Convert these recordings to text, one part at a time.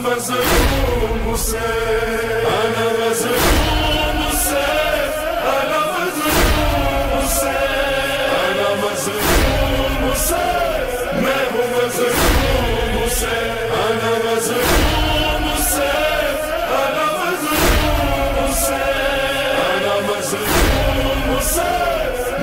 मज़लूम से, अना मज़लूम से, अना मज़लूम से, अना मज़लूम से, मैं हूँ मज़लूम से, अना मज़लूम से, अना मज़लूम से, अना मज़लूम से,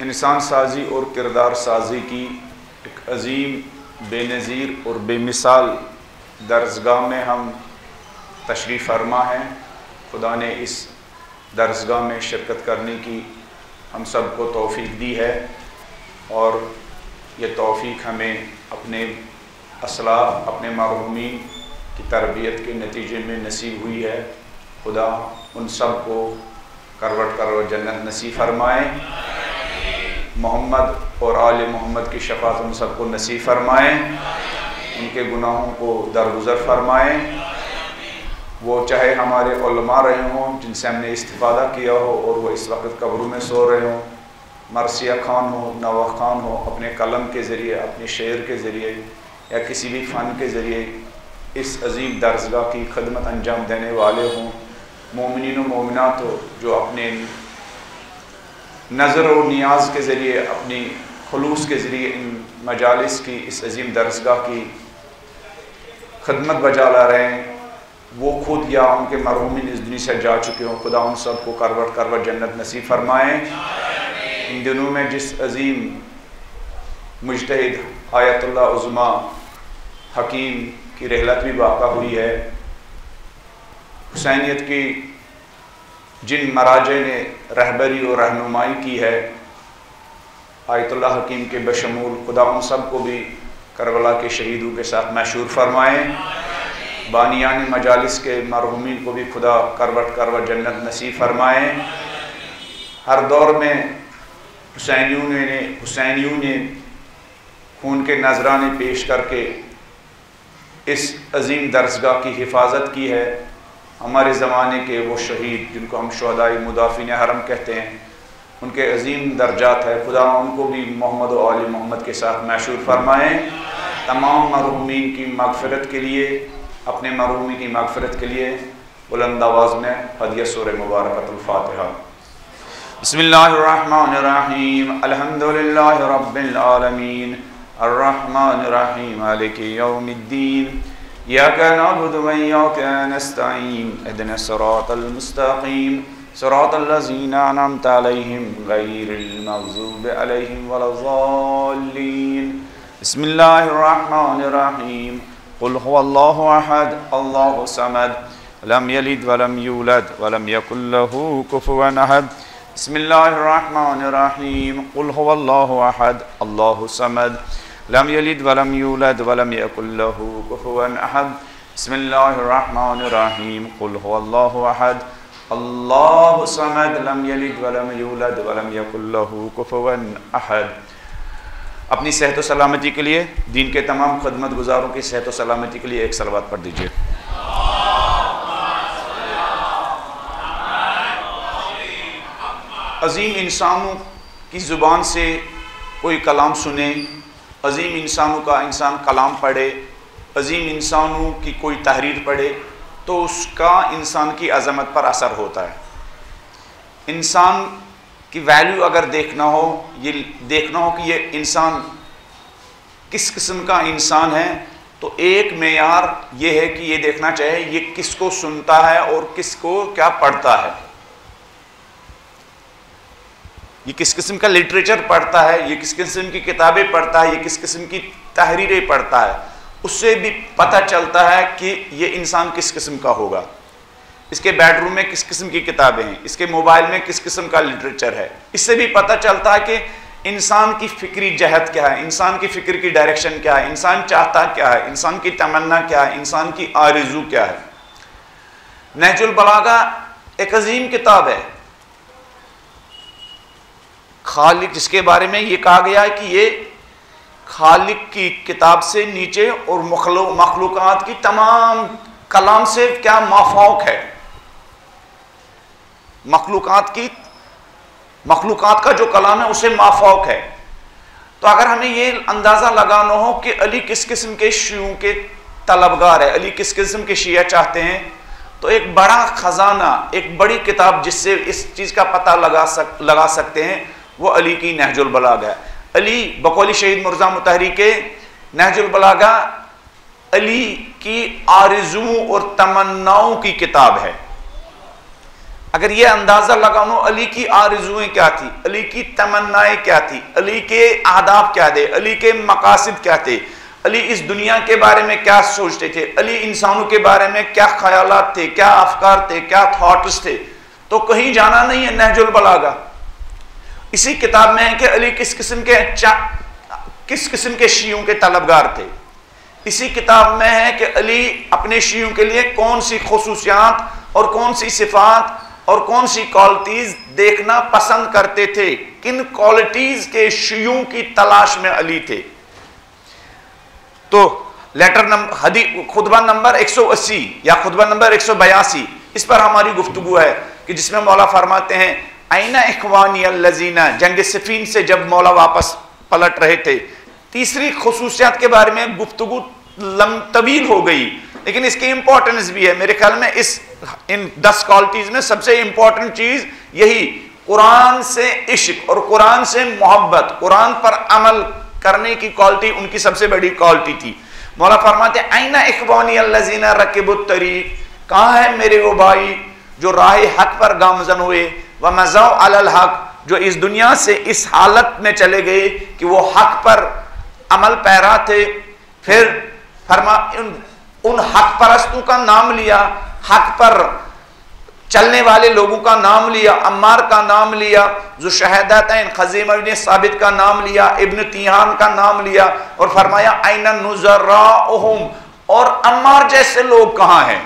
इंसान साजी और किरदार साजी की एक अजीम, बेनज़ीर और बेमिसाल दरसगाह में हम तशरीफ़ फरमा हैं। खुदा ने इस दरसगाह में शिरकत करने की हम सब को तौफ़ीक दी है और ये तौफ़ीक हमें अपने असलाफ़, अपने मरहूमीन की तरबियत के नतीजे में नसीब हुई है। खुदा उन सब को करवट करवट जन्नत नसीब फरमाए, मोहम्मद और आले मोहम्मद की शफ़ाअत उन सबको नसीब फरमाएँ, उनके गुनाहों को दरगुज़र फरमाएँ। वो चाहे हमारे उलमा रहे हों जिनसे हमने इस्तिफ़ादा किया हो और वो इस वक्त कब्रों में सो रहे हों, मरसिया खान हो, नवा खान हो, अपने कलम के ज़रिए, अपने शेर के ज़रिए या किसी भी फ़न के ज़रिए इस अजीम दरसगाह की खिदमत अंजाम देने वाले हों, मोमिनीन व मोमिनात हो जो अपने नज़र और नियाज के ज़रिए, अपनी खुलूस के ज़रिए इन मजालिस की, इस अजीम दरसगाह की खिदमत बजा ला रहे हैं, वो खुद या उनके मरहूमिन इस दुनिया से जा चुके हों। खुदा उन सब को करवट करवट जन्नत नसीब फरमाएँ। इन दिनों में जिस अजीम मुजतहिद आयतुल्लाह उज़्मा हकीम की रहलत भी वाक़ा हुई है, हुसैनियत की जिन मराजे ने रहबरी और रहनुमाई की है, आयतुल्लाह हकीम के बशमूल खुदा उन सब को भी करबला के शहीदों के साथ मशहूर फरमाएँ। बानियान मजालिस के मरहूमीन को भी खुदा करवट करवट जन्नत नसीब फरमाएँ। हर दौर में हुसैनियों ने खून के नजराने पेश करके इस अजीम दरसगाह की हिफाजत की है। हमारे ज़माने के वो शहीद जिनको हम शुहदाए मुदाफ़िन हरम कहते हैं, उनके अजीम दर्जात है, खुदा उनको भी मोहम्मद और आले मोहम्मद के साथ मशहूर फरमाएँ। तमाम मरहूमीन की मग़फ़िरत के लिए, अपने मरहूमी की मग़फ़िरत के लिए बुलंद आवाज़ में हदिया सूरह मुबारकतुल फ़ातिहा। बिस्मिल्लाहिर्रहमानिर्रहीम, अल्हम्दुलिल्लाहि रब्बिल आलमीन, अर्रहमानिर्रहीम, मालिकि यौमिद्दीन, इय्याका नअबुदु व इय्याका नस्तईन, इहदिनस सिरातल मुस्तक़ीम, सिरातल लज़ीना अनअमता अलैहिम गैरिल मग़ज़ूबि अलैहिम वलज़्ज़ाल्लीन। बिस्मिल्लाहिर्रहमानिर्रहीम, क़ुल हुवल्लाहु अहद, अल्लाहु समद, लम यलिद वलम यूलद वलम यकुल लहू कुफुवन अहद। बिस्मिल्लाहिर्रहमानिर्रहीम, क़ुल हुवल्लाहु अहद, अल्लाहु समद, लम यलिद वलम यूलद वलम यकुल लहू कुफुवन अहद। बिस्मिल्लाहिर्रहमानिर्रहीम, क़ुल हुवल्लाहु अहद, अल्लाहु समद, लम यलिद वलम यूलद वलम यकुल लहू कुफुवन अहद। अपनी सेहत व सलामती के लिए, दीन के तमाम खदमत गुजारों की सेहत व सलामती के लिए एक सलवात पढ़ दीजिए। अजीम इंसानों की ज़ुबान से कोई कलाम सुने, अजीम इंसानों का इंसान कलाम पढ़े, अजीम इंसानों की कोई तहरीर पढ़े, तो उसका इंसान की अज़मत पर असर होता है। इंसान की वैल्यू अगर देखना हो, ये देखना हो कि ये इंसान किस किस्म का इंसान है, तो एक मेयार ये है कि ये देखना चाहिए ये किसको सुनता है और किसको क्या पढ़ता है। ये किस किस्म का लिटरेचर पढ़ता है, ये किस किस्म की किताबें पढ़ता है, ये किस किस्म की तहरीरें पढ़ता है, उससे भी पता चलता है कि ये इंसान किस किस्म का होगा। इसके बेडरूम में किस किस्म की किताबें हैं, इसके मोबाइल में किस किस्म का लिटरेचर है। इससे भी पता चलता है कि इंसान की फिक्री जहत क्या है, इंसान की फिक्र की डायरेक्शन क्या है, इंसान चाहता क्या है, इंसान की तमन्ना क्या है, इंसान की आरज़ू क्या है। नहजुल बलागा एक अजीम किताब है, खालिक, जिसके बारे में ये कहा गया है कि ये खालिक की किताब से नीचे और मखलूकात की तमाम कलाम से क्या माफौक है। मखलूकात का जो कलाम है उसे माफौक है। तो अगर हमें ये अंदाजा लगाना हो कि अली किस किस्म के शियों के तलबगार है, अली किस किस्म के शिया चाहते हैं, तो एक बड़ा खजाना, एक बड़ी किताब जिससे इस चीज का पता लगा सकते हैं, वो अली की नहजुल बलागा है। अली बकौली शहीद मुर्जा मुतहरी के नहजुल बलागा अली की आरज़ुओं और तमन्नाओं की किताब है। अगर ये अंदाजा लगानो अली की आरज़ुएं क्या थी, अली की तमन्नाएं क्या थी, अली के आदाब क्या थे, अली के मकासिद क्या थे, अली इस दुनिया के बारे में क्या सोचते थे, अली इंसानों के बारे में क्या ख्यालात थे, क्या अफकार थे, क्या थॉट्स थे, तो कहीं जाना नहीं है नहजुल बलागा। इसी किताब में है कि अली किस किस्म के शियों के तलबगार थे। इसी किताब में है कि अली अपने शियों के लिए कौन सी खुसूसियात और कौन सी सिफात और कौन सी क्वालिटीज देखना पसंद करते थे, किन क्वालिटीज के शियों की तलाश में अली थे। तो लेटर नंबर खुतबा नंबर 180 या खुतबा नंबर 182, इस पर हमारी गुफ्तगू है कि जिसमें मौला फरमाते हैं, आइना इख्वानी अल्लज़ीना, जंग सिफीन से जब मौला वापस पलट रहे थे। तीसरी खुसूसियत के बारे में गुफ्तगू तवील हो गई, लेकिन इसकी इंपॉर्टेंस भी है। मेरे ख्याल में इन 10 क्वालिटीज में सबसे इंपॉर्टेंट चीज यही, कुरान से इश्क और कुरान से मोहब्बत, कुरान पर अमल करने की क्वालिटी उनकी सबसे बड़ी क्वालिटी थी। मौला फरमाते आइना इख्वानी अल्लज़ीना रकिबुत तरीक, कहाँ है मेरे वो भाई जो राह हक पर गामजन हुए, व मज़ाउ अलल हक, जो इस दुनिया से इस हालत में चले गए कि वो हक पर अमल पैरा थे। फिर फरमा उन हक परस्तों का नाम लिया, हक पर चलने वाले लोगों का नाम लिया, अम्मार का नाम लिया, जो शहादतैन खज़ीमा इब्न साबित का नाम लिया, इब्न तिहान का नाम लिया, और फरमाया आइना नुज़राउहुम, और अम्मार जैसे लोग कहाँ हैं।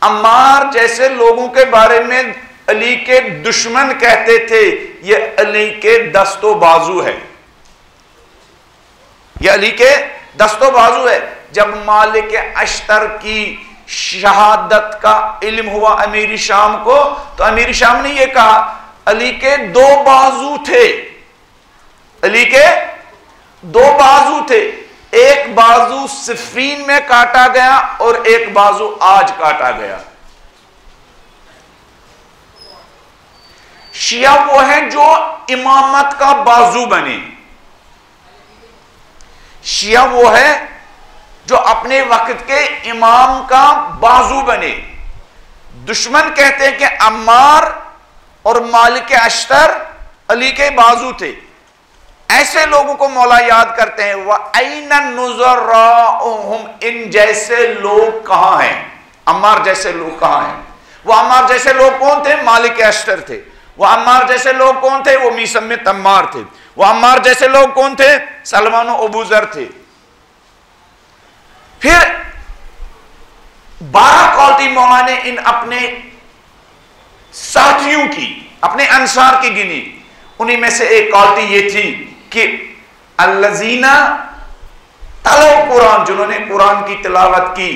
अम्मार जैसे लोगों के बारे में अली के दुश्मन कहते थे ये अली के दस्तो बाजू है, ये अली के दस्तो बाजू है। जब मालिक अश्तर की शहादत का इल्म हुआ अमीरी शाम को, तो अमीरी शाम ने यह कहा अली के 2 बाजू थे, अली के 2 बाजू थे, एक बाजू सिफीन में काटा गया और एक बाजू आज काटा गया। शिया वो है जो इमामत का बाजू बने, शिया वो है जो अपने वक्त के इमाम का बाजू बने। दुश्मन कहते हैं कि अम्मार और मालिक अश्तर अली के बाजू थे। ऐसे लोगों को मौला याद करते हैं, वह ऐना नुज़राउहुम, इन जैसे लोग कहां हैं, अम्मार जैसे लोग कहां हैं। वो अम्मार जैसे लोग कौन थे, मालिक अश्तर थे। वो अम्मार जैसे लोग कौन थे, वो मीसम में तम्मार थे। वो अम्मार जैसे लोग कौन थे, सलमान और अबू ज़र थे। फिर 12 क्वालिटी मौला ने इन अपने साथियों की, अपने अंसार की गिनी। उन्हीं में से एक क्वालिटी ये थी कि अल्लज़ीना तलव कुरान, जिन्होंने कुरान की तिलावत की,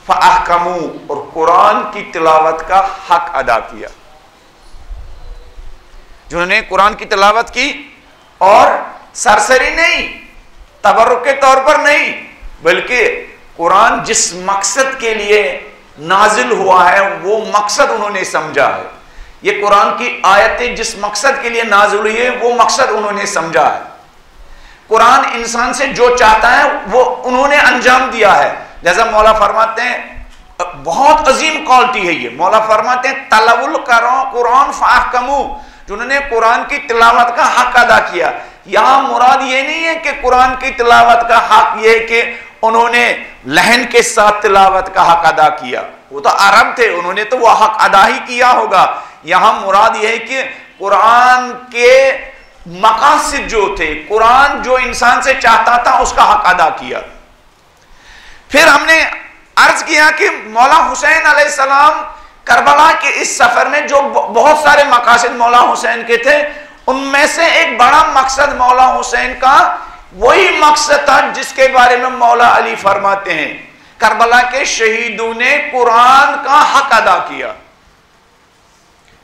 फ़अहकमू, और कुरान की तिलावत का हक अदा किया। जिन्होंने कुरान की तिलावत की और सरसरी नहीं, तबर्रुक के तौर पर नहीं, बल्कि कुरान जिस मकसद के लिए नाजिल हुआ है वो मकसद उन्होंने समझा है। ये कुरान की आयतें जिस मकसद के लिए नाजिल हुई है वो मकसद उन्होंने समझा है। कुरान इंसान से जो चाहता है वो उन्होंने अंजाम दिया है। जैसा मौला फरमाते हैं, बहुत अजीम क्वालिटी है ये, मौला फरमाते हैं तलवुल करो कुरान फ़अहकमू, जिन्होंने कुरान की तिलावत का हक अदा किया। यहां मुराद ये नहीं है कि कुरान की तिलावत का हक ये है कि उन्होंने लहन के साथ तिलावत का हक अदा किया, वो तो अरब थे, उन्होंने तो वो हक अदा ही किया होगा। यहां मुराद यह है कि कुरान के मकासद जो थे, कुरान जो इंसान से चाहता था उसका हक अदा किया। फिर हमने अर्ज किया कि मौला हुसैन अलैहिस्सलाम करबला के इस सफर में जो बहुत सारे मकासद मौला हुसैन के थे, उनमें से एक बड़ा मकसद मौला हुसैन का वही मकसद था जिसके बारे में मौला अली फरमाते हैं, करबला के शहीदों ने कुरान का हक अदा किया।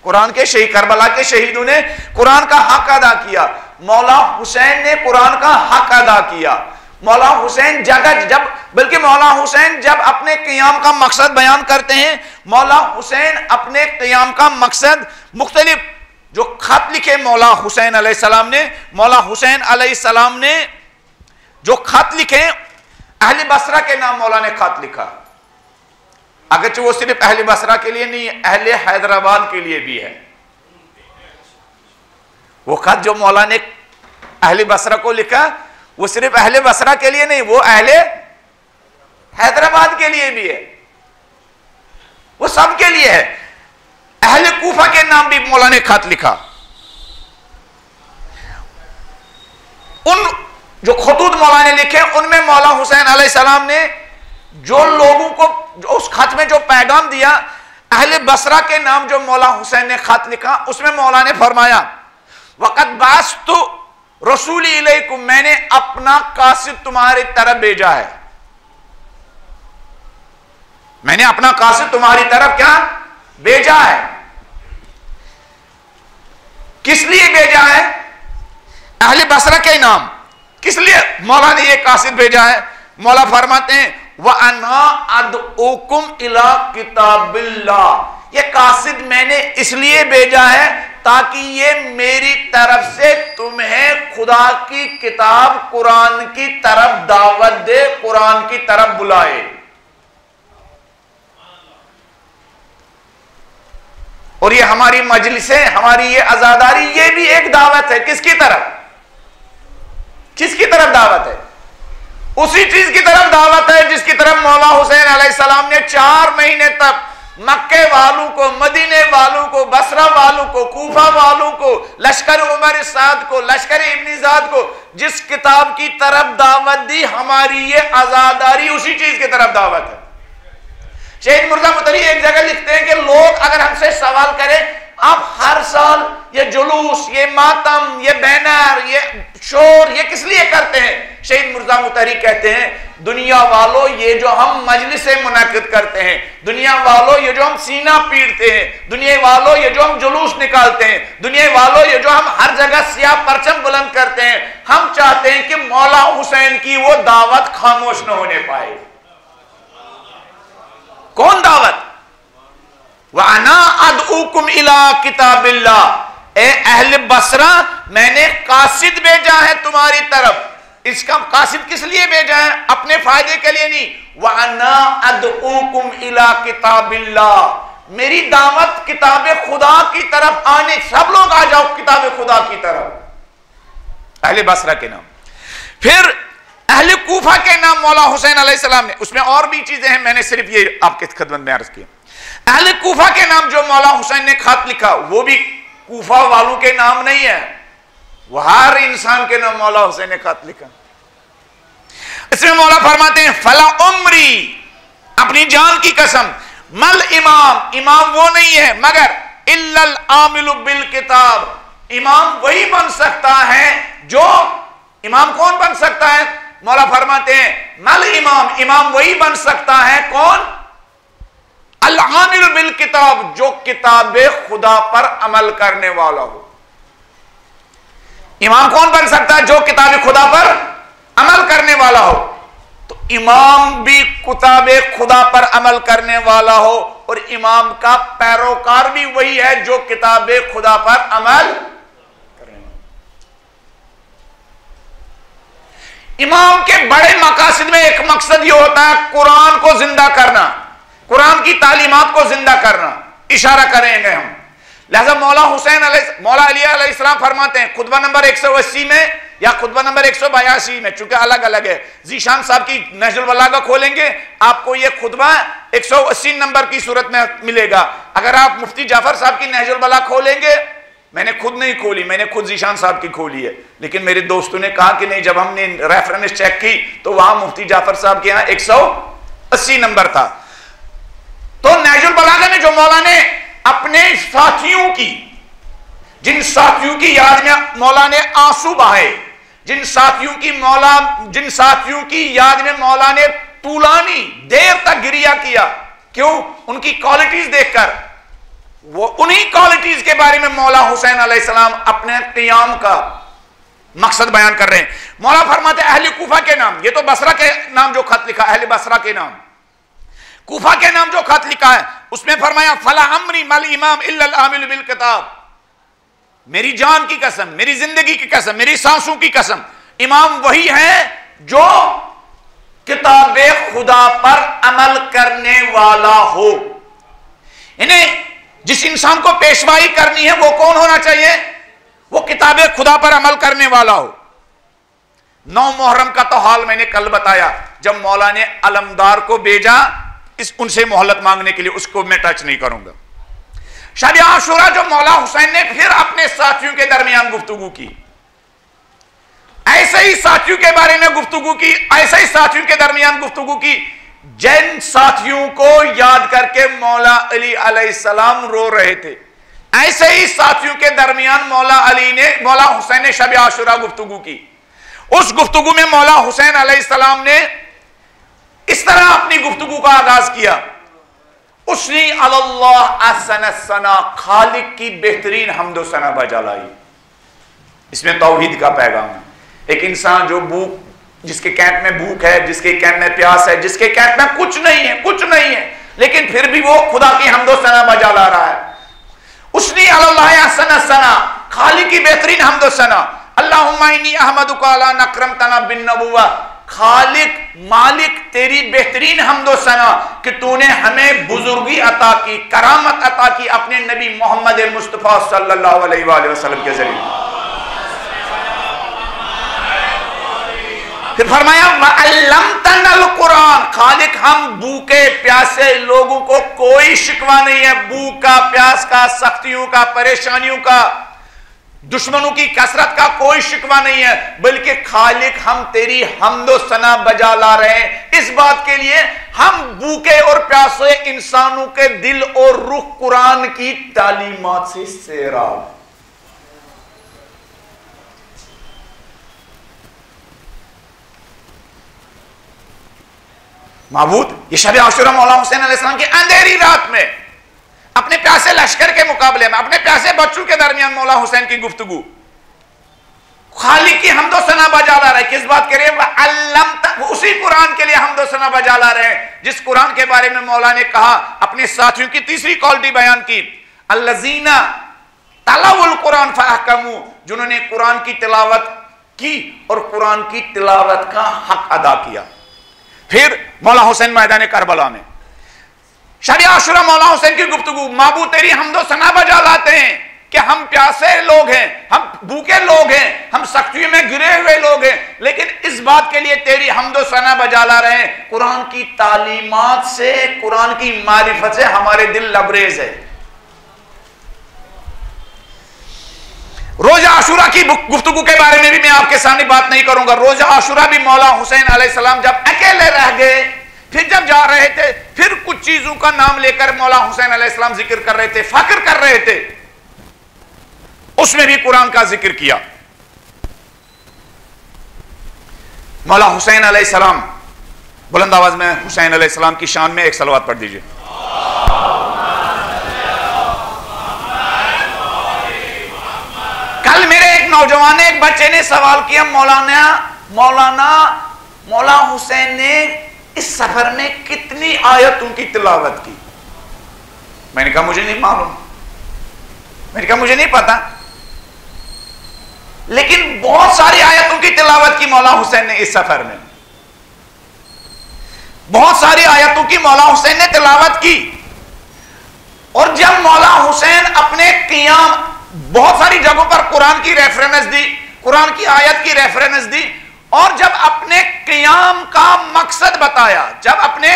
करबला के शहीदों ने कुरान का हक अदा किया। मौला हुसैन ने कुरान का हक अदा किया। मौला हुसैन बल्कि मौला हुसैन जब अपने क़ियाम का मकसद बयान करते हैं, मौला हुसैन अपने क़ियाम का मकसद मुख्तलिफ जो खत लिखे मौला हुसैन अलैहिस्सलाम ने जो खत लिखे, अहले बसरा के नाम मौला ने खत लिखा, अगरचे वो सिर्फ अहले बसरा के लिए नहीं, अहले हैदराबाद के लिए भी है। वो खत जो मौला ने अहले बसरा को लिखा, वो सिर्फ अहले बसरा के लिए नहीं, वो अहले हैदराबाद के लिए भी है, वो सब के लिए है। अहले कूफा के नाम भी मौला ने खत लिखा। उन जो खतूत मौला ने लिखे, उनमें मौला हुसैन अलैहिस्सलाम ने जो लोगों को जो उस खत में जो पैगाम दिया, अहले बसरा के नाम जो मौला हुसैन ने खत लिखा, उसमें मौला ने फरमाया, वक़द बास्तु रसूली इलैकुम, मैंने अपना कासिद तुम्हारी तरफ भेजा है। मैंने अपना कासिद तुम्हारी तरफ क्या भेजा है? किस लिए भेजा है? अहले बसरा के नाम किस लिए मौला ने यह कासिद भेजा है? मौला फरमाते हैं, व अना अदउकुम इला किताबिल्लाह, यह कासिद मैंने इसलिए भेजा है ताकि ये मेरी तरफ से तुम्हें खुदा की किताब कुरान की तरफ दावत दे, कुरान की तरफ बुलाए। और ये हमारी मजलिसें, हमारी ये आजादारी, ये भी एक दावत है। किसकी तरफ? किसकी तरफ दावत है? उसी चीज की तरफ दावत है जिसकी तरफ मौला हुसैन अलैहिस्सलाम ने 4 महीने तक मक्के वालों को, मदीने वालों को, बसरा वालों को, कूफा वालों को, लश्कर उमर साद को, लश्कर इब्न ज़ाद को जिस किताब की तरफ दावत दी, हमारी ये आजादारी उसी चीज की तरफ दावत है। शहीद मिर्जा मुतरी एक जगह लिखते हैं कि लोग अगर हमसे सवाल करें, आप हर साल ये जुलूस, ये मातम, ये बैनर, ये शोर, ये किस लिए करते हैं? शहीद मिर्जा मुतरी कहते हैं, दुनिया वालों, ये जो हम मजलिसें मुनाकिद करते हैं, दुनिया वालों, ये जो हम सीना पीटते हैं, दुनिया वालों, ये जो हम जुलूस निकालते हैं, दुनिया वालों, ये जो हम हर जगह सियाह परचम बुलंद करते हैं, हम चाहते हैं कि मौला हुसैन की वो दावत खामोश न होने पाए। कौन दावत? वाना अदउकुम इला किताबिल्लाह, ए अहले बसरा, मैंने कासिद भेजा है तुम्हारी तरफ। इसका कासिद किस लिए भेजा है? अपने फायदे के लिए नहीं। वाना अदउकुम इला किताबिल्लाह, मेरी दावत किताब खुदा की तरफ आने, सब लोग आ जाओ किताब खुदा की तरफ। अहले बसरा के नाम। फिर अहले कूफा के नाम मौला हुसैन अलैहिस्सलाम ने, उसमें और भी चीजें हैं, मैंने सिर्फ ये आपके खिदमत में अर्ज किया। अहले कूफा के नाम जो मौला हुसैन ने खत लिखा, वो भी कूफा वालों के नाम नहीं है, वो हर इंसान के नाम मौला हुसैन ने खत लिखा। इसमें मौला फरमाते हैं, फला उम्री, अपनी जान की कसम, मल इमाम, इमाम वो नहीं है मगर इल्लल आमिलु बिल किताब, इमाम वही बन सकता है जो, इमाम कौन बन सकता है? मौला फरमाते हैं, मल इमाम, इमाम वही बन सकता है कौन? अल आमिल बिल किताब, जो किताबे खुदा पर अमल करने वाला हो। इमाम कौन बन सकता है? जो किताबे खुदा पर अमल करने वाला हो। तो इमाम भी किताबे खुदा पर अमल करने वाला हो, और इमाम का पैरोकार भी वही है जो किताबे खुदा पर अमल करने वाला। इमाम के बड़े मकासद में एक मकसद यह होता है कुरान को जिंदा करना, कुरान की तालीमात को जिंदा करना। इशारा करेंगे हम, लिहाजा मौला अली अलैहिस्सलाम फरमाते हैं खुतबा नंबर 180 में या खुतबा नंबर 182 में, चूंकि अलग अलग है, जीशान साहब की नहजुल बलागा खोलेंगे आपको ये खुतबा 180 नंबर की सूरत में मिलेगा। अगर आप मुफ्ती जाफर साहब की नहजुल बलागा खोलेंगे, मैंने खुद नहीं खोली, मैंने खुद जीशान साहब की खोली है, लेकिन मेरे दोस्तों ने कहा कि नहीं, जब हमने रेफरेंस चेक की तो वहां मुफ्ती जाफर साहब के यहाँ 180 नंबर था। तो नहजुल बलागा में जो मौला ने अपने साथियों की, जिन साथियों की याद में मौला ने आंसू बहाए, जिन साथियों की याद में मौला ने तूलानी देर तक गिरिया किया, क्यों? उनकी क्वालिटीज देखकर। वो उन्हीं क्वालिटीज के बारे में मौला हुसैन अलैहिस्सलाम अपने क़ियाम का मकसद बयान कर रहे हैं। मौला फरमाते अहले कूफा के नाम, ये तो बसरा के नाम जो खत लिखा, अहले बसरा के नाम, कूफा के नाम जो खत लिखा है उसमें फरमाया फला अमरी मल इमाम इल्लल आमिल बिल किताब, मेरी जान की कसम, मेरी जिंदगी की कसम, मेरी सांसों की कसम, इमाम वही है जो किताबे खुदा पर अमल करने वाला हो। इन्हें जिस इंसान को पेशवाई करनी है वो कौन होना चाहिए? वो किताबे खुदा पर अमल करने वाला हो। 9 मुहर्रम का तो हाल मैंने कल बताया, जब मौला ने अलमदार को भेजा उनसे मोहलत मांगने के लिए, उसको मैं टच नहीं करूंगा। शब आशूरा जो मौला हुसैन ने फिर अपने साथियों के दरमियान गुफ्तगू की, ऐसे ही साथियों के बारे में गुफ्तगू की, ऐसे ही साथियों के दरमियान गुफ्तगू की जिन साथियों को याद करके मौला अली अलैहिस्सलाम रो रहे थे। ऐसे ही साथियों के दरमियान मौला हुसैन ने शब आशूरा गुफ्तगू की। उस गुफ्तगू में मौला हुसैन अलैहिस्सलाम ने इस तरह अपनी गुफ्तगू का आगाज किया, उसने अल्लाह अहसन सना, खालिक की बेहतरीन हम्दो सना बजा लाई। इसमें तौहीद का पैगाम है। एक इंसान जो जिसके कैंप में भूख है, जिसके कैंप में प्यास है, जिसके कैंप में कुछ नहीं है, लेकिन फिर भी वो खुदा की हम्दो सना बजा ला रहा है। उसने अल्लाह अहसन सना, खालिक की बेहतरीन हम्दो सना, अल्लाहुम्मा इन्नी अहमदुका अला नकरमतना बिन नबुव्वा, खालिक मालिक तेरी बेहतरीन हम्दो सना कि तूने हमें बुजुर्गी अता की, करामत अता की अपने नबी मोहम्मद मुस्तफा सल्लल्लाहु अलैहि वसल्लम के जरिए। फिर फरमाया वअल्लमतनल कुरान, खालिक हम भूखे प्यासे लोगों को कोई शिकवा नहीं है, भूख का, प्यास का, सख्तियों का, परेशानियों का, दुश्मनों की कसरत का कोई शिकवा नहीं है, बल्कि खालिक हम तेरी हम्दो सना बजा ला रहे हैं। इस बात के लिए हम भूखे और प्यासे इंसानों के दिल और रुख कुरान की तालीमात से सैराब। माबूद, ये शब आशूरा मौला हुसैन अलैहिस्सलाम की अंधेरी रात में अपने प्यासे लश्कर के मुकाबले में, अपने प्यासे बच्चों के दरमियान मौला हुसैन की गुफ्तगू, खालिक की हम्दो सना बजा ला रहे। किस बात के लिए? उसी कुरान के लिए हम्दो सना बजा ला रहे हैं जिस कुरान के बारे में मौला ने कहा, अपने साथियों की तीसरी क्वालिटी बयान की, अल्लज़ीना तलावुल कुरान फअहकमू, जिन्होंने कुरान की तिलावत की और कुरान की तिलावत का हक अदा किया। फिर मौला हुसैन मैदान करबला में शब आशूरा मौला हुसैन की गुफ्तगू, माबू तेरी हम्दो सना बजा लाते हैं कि हम प्यासे लोग हैं, हम भूखे लोग हैं, हम सख्तियों में गिरे हुए लोग हैं, लेकिन इस बात के लिए तेरी हम्दो सना बजा ला रहे हैं, कुरान की तालीमात से, कुरान की मारिफत से हमारे दिल लबरेज है। रोजा आशूरा की गुफ्तगू के बारे में भी मैं आपके सामने बात नहीं करूंगा। रोजा आशूरा भी मौला हुसैन अलैहिस्सलाम जब अकेले रह गए, फिर जब जा रहे थे, फिर कुछ चीजों का नाम लेकर मौला हुसैन अलैहिस्सलाम जिक्र कर रहे थे, फक्र कर रहे थे, उसमें भी कुरान का जिक्र किया। मौला हुसैन अलैहिस्सलाम, बुलंद आवाज में हुसैन अलैहिस्सलाम की शान में एक सलवात पढ़ दीजिए। कल मेरे एक नौजवान ने, एक बच्चे ने सवाल किया, मौला हुसैन ने इस सफर में कितनी आयतों की तिलावत की? मैंने कहा मुझे नहीं मालूम, मैंने कहा मुझे नहीं पता, लेकिन बहुत सारी आयतों की तिलावत की मौला हुसैन ने इस सफर में, बहुत सारी आयतों की मौला हुसैन ने तिलावत की। और जब मौला हुसैन अपने क़ियाम, बहुत सारी जगहों पर कुरान की रेफरेंस दी, कुरान की आयत की रेफरेंस दी, और जब अपने क़ियाम का मकसद बताया, जब अपने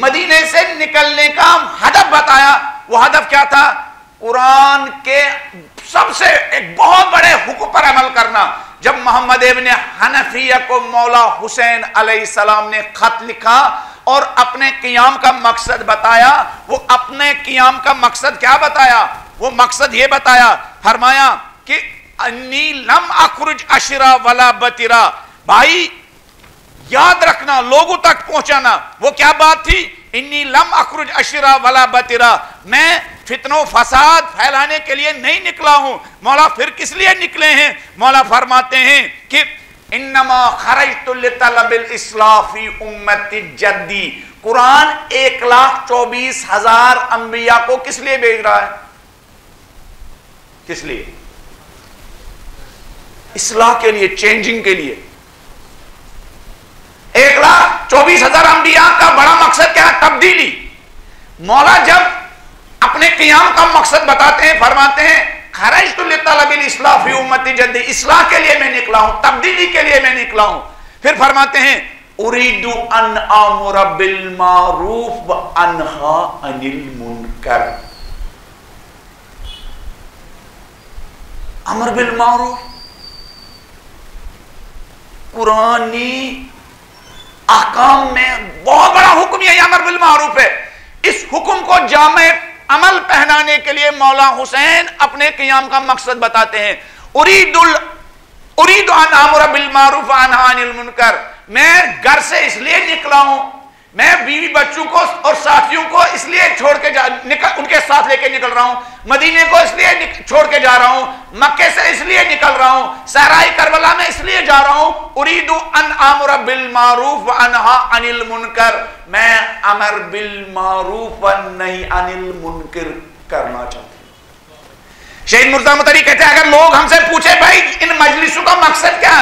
मदीने से निकलने का हदफ बताया, वो हदफ क्या था? कुरान के सबसे एक बहुत बड़े हुक्म पर अमल करना। जब मोहम्मद इब्न हनफिया को मौला हुसैन अलैहिस्सलाम ने खत लिखा और अपने क़ियाम का मकसद बताया, वो अपने क़ियाम का मकसद क्या बताया? वो मकसद ये बताया, फरमाया कि अन्नी लम अखरुज अशरा वला बतिरा। भाई याद रखना, लोगों तक पहुंचाना। वो क्या बात थी? इन्नी लम अखरुज अशरा वला बतिरा, मैं फितनो फसाद फैलाने के लिए नहीं निकला हूं। मौला फिर किस लिए निकले हैं? मौला फरमाते हैं कि इन्नमा खरजतु लितलबिल इस्लाह फी उम्मती जद्दी। कुरान 1,24,000 अंबिया को किस लिए भेज रहा है? किस लिए? इस्लाह के लिए, चेंजिंग के लिए। 1,24,000 अंबिया का बड़ा मकसद क्या है? तब्दीली। मौला जब अपने क़ियाम का मकसद बताते हैं, फरमाते हैं खरजतु लितलबिल इस्लाह फी उम्मती जद्दी, इस्लाह के लिए मैं निकला हूं, तब्दीली के लिए मैं निकला हूं। फिर फरमाते हैं उरीदु अन आमुरा बिल मारूफ व अनहा अनिल मुनकर। अमर बिल मारूफ कुरानी अहकाम में बहुत बड़ा हुक्म है, अमर बिल मारूफ है। इस हुक्म को जामे अमल पहनाने के लिए मौला हुसैन अपने क़ियाम का मकसद बताते हैं। उरीदु अन आमुरा बिल मारूफ व अनहा अनिल मुनकर। मैं घर से इसलिए निकला हूं, मैं बीवी बच्चों को और साथियों को इसलिए छोड़ के उनके साथ लेके निकल रहा हूं, मदीने को इसलिए छोड़ के जा रहा हूं, मक्के से इसलिए निकल रहा हूं, सहराए करबला में इसलिए जा रहा हूं। उरीदु अन आमुरा बिल मारूफ व अनहा अनिल मुनकर, मैं अमर बिल मारूफ व नही अनिल मुनकर करना चाहता हूं। शहीद मुर्तजा मुतरी कहते हैं, अगर लोग हमसे पूछे भाई इन मजलिसों का मकसद क्या,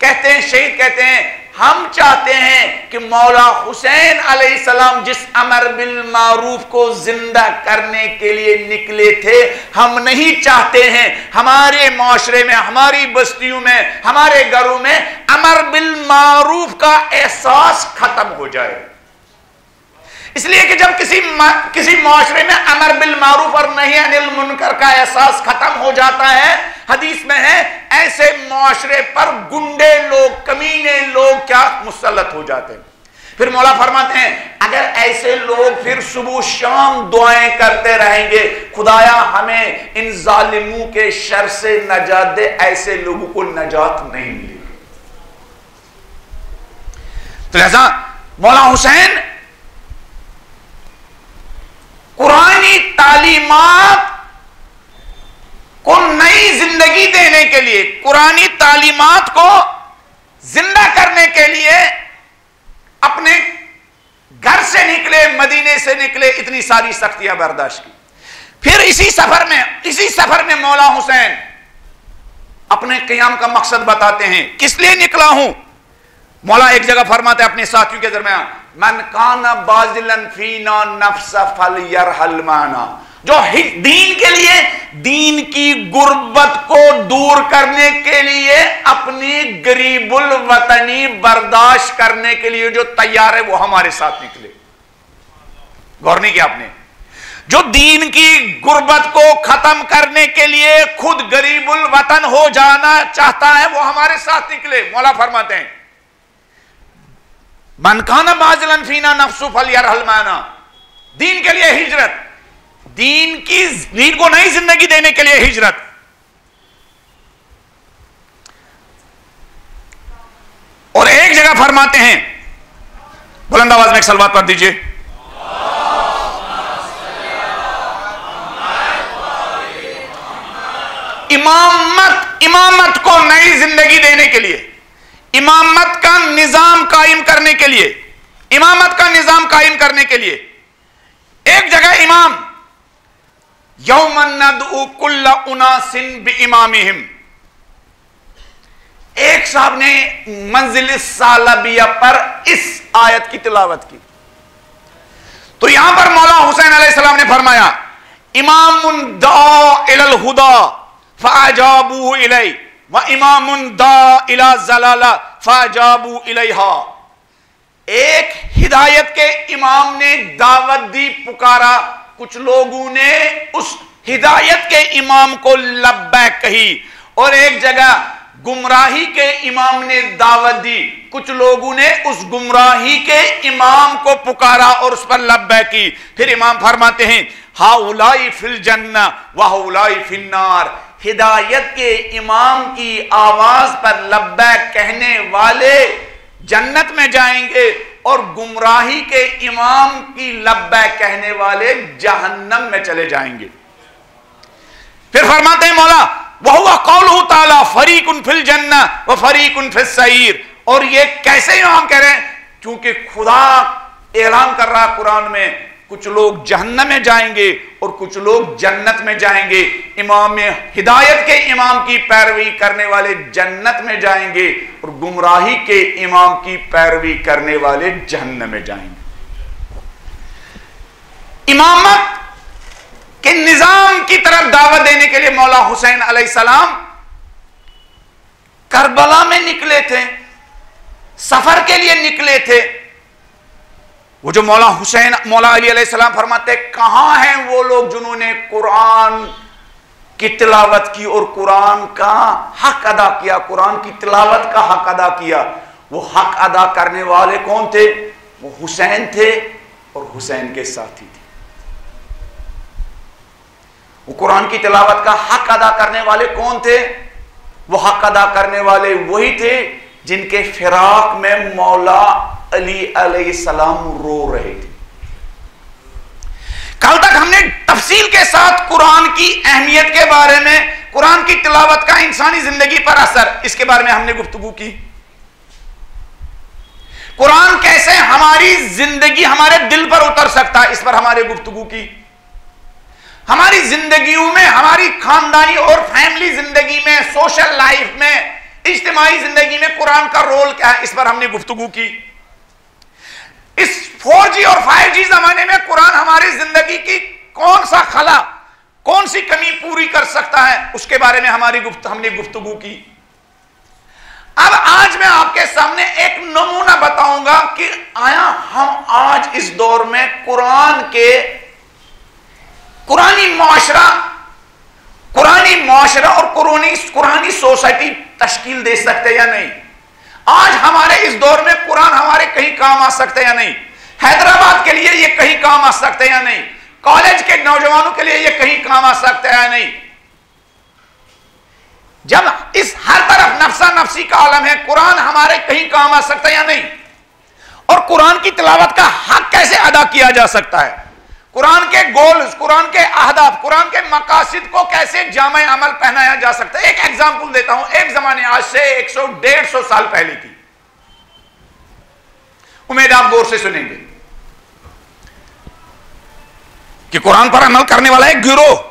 कहते हैं शहीद कहते हैं हम चाहते हैं कि मौला हुसैन अलैहिस्सलाम जिस अमर बिल मारूफ को जिंदा करने के लिए निकले थे, हम नहीं चाहते हैं हमारे माशरे में, हमारी बस्तियों में, हमारे घरों में अमर बिल मारूफ का एहसास खत्म हो जाए। इसलिए कि जब किसी माशरे में अमर बिल मारूफ और नही अनिल मुनकर का एहसास खत्म हो जाता है, हदीस में है ऐसे माशरे पर गुंडे लोग, कमीने लोग क्या मुसल्लत हो जाते हैं। फिर मौला फरमाते हैं अगर ऐसे लोग फिर सुबह शाम दुआएं करते रहेंगे, खुदाया हमें इन जालिमों के शर से नजात दे, ऐसे लोगों को नजात नहीं मिलेगी। तो लिहाजा मौला हुसैन कुरानी तालीमात को नई जिंदगी देने के लिए, कुरानी तालीमात को जिंदा करने के लिए अपने घर से निकले, मदीने से निकले, इतनी सारी सख्तियां बर्दाश्त की। फिर इसी सफर में मौला हुसैन अपने क़ियाम का मकसद बताते हैं, किस लिए निकला हूं। मौला एक जगह फरमाते हैं अपने साथियों के दरमियान, मन काना बाजिलन फीना नफ्सा फल यरहल माना, जो दीन के लिए, दीन की गुर्बत को दूर करने के लिए, अपनी गरीबुल वतनी बर्दाश्त करने के लिए जो तैयार है वो हमारे साथ निकले। गौर नहीं किया आपने? जो दीन की गुर्बत को खत्म करने के लिए खुद गरीबुल वतन हो जाना चाहता है वो हमारे साथ निकले। मौला फरमाते हैं मन काना बाजिलन फीना नफ्सु फल यरहल माना, दीन के लिए हिजरत, दीन को नई जिंदगी देने के लिए हिजरत। और एक जगह फरमाते हैं, बुलंद आवाज में एक सलवात पढ़ दीजिए, इमामत को नई जिंदगी देने के लिए, इमामत का निजाम कायम करने के लिए, इमामत का निजाम कायम करने के लिए एक जगह इमाम यौमन नदउ कुल्ला उनासिन बिइमामिहिम, एक साहब ने मंजिल सालबिया पर इस आयत की तिलावत की। तो यहां पर मौला हुसैन अलैहिस्सलाम ने फरमाया इमामुन दा इलल हुदा फाजाबू इलै व इमामुन दा इला जलाला फाजाबू इलैहा। एक हिदायत के इमाम ने दावत दी, पुकारा, कुछ लोगों ने उस हिदायत के इमाम को लब्बैक कही, और एक जगह गुमराही के इमाम ने दावत दी, कुछ लोगों ने उस गुमराही के इमाम को पुकारा और उस पर लब्बैक की। फिर इमाम फरमाते हैं हाउलाई फिल जन्ना व हाउलाई फिन नार। हिदायत के इमाम की आवाज पर लब्बैक कहने वाले जन्नत में जाएंगे और गुमराही के इमाम की लब्बैक कहने वाले जहन्नम में चले जाएंगे। फिर फरमाते हैं मौला वहुवा कौलहु ताला फरीकुन फिल जन्ना व फरीकुन फिस सईर। और ये कैसे इमाम कह रहे हैं? क्योंकि खुदा ऐलान कर रहा है कुरान में, कुछ लोग जहन्नम में जाएंगे और कुछ लोग जन्नत में जाएंगे। इमाम में हिदायत के इमाम की पैरवी करने वाले जन्नत में जाएंगे और गुमराही के इमाम की पैरवी करने वाले जहन्नम में जाएंगे। इमामत के निजाम की तरफ दावत देने के लिए मौला हुसैन अलैहिस्सलाम करबला में निकले थे, सफर के लिए निकले थे। वो जो मौला अली अलैहिस्सलाम फरमाते कहां हैं वो लोग जिन्होंने कुरान की तिलावत की और कुरान का हक अदा किया, कुरान की तिलावत का हक अदा किया। वो हक अदा करने वाले कौन थे? वो हुसैन थे और हुसैन के साथी थे। वो कुरान की तिलावत का हक अदा करने वाले कौन थे? वो हक अदा करने वाले वही थे जिनके फिराक में मौला अली अलैहिस्सलाम रो रहे थे। कल तक हमने तफसील के साथ कुरान की अहमियत के बारे में, कुरान की तिलावत का इंसानी जिंदगी पर असर, इसके बारे में हमने गुफ्तगू की। कुरान कैसे हमारी जिंदगी, हमारे दिल पर उतर सकता है, इस पर हमारे गुफ्तगू की। हमारी जिंदगियों में, हमारी खानदानी और फैमिली जिंदगी में, सोशल लाइफ में, इज्तिमाई जिंदगी में कुरान का रोल क्या है, इस पर हमने गुफ्तगू की। इस 4G और 5G जमाने में कुरान हमारी जिंदगी की कौन सा खला, कौन सी कमी पूरी कर सकता है, उसके बारे में हमने गुफ्तगू की। अब आज मैं आपके सामने एक नमूना बताऊंगा कि आया हम आज इस दौर में कुरानी मुआशरा और कुरानी सोसाइटी तश्कील दे सकते या नहीं। आज हमारे इस दौर में कुरान हमारे कहीं काम आ सकते या नहीं। हैदराबाद के लिए ये कहीं काम आ सकते या नहीं। कॉलेज के नौजवानों के लिए ये कहीं काम आ सकते या नहीं। जब इस हर तरफ नफसा नफसी का आलम है, कुरान हमारे कहीं काम आ सकता है या नहीं। और कुरान की तिलावत का हक कैसे अदा किया जा सकता है, कुरान के गोल्स, कुरान के अहदाफ, कुरान के मकासिद को कैसे जामे अमल पहनाया जा सकता है। एक एग्जांपल देता हूं, एक जमाने आज से 100-150 साल पहले की, उम्मीद आप गौर से सुनेंगे कि कुरान पर अमल करने वाला एक गिरोह,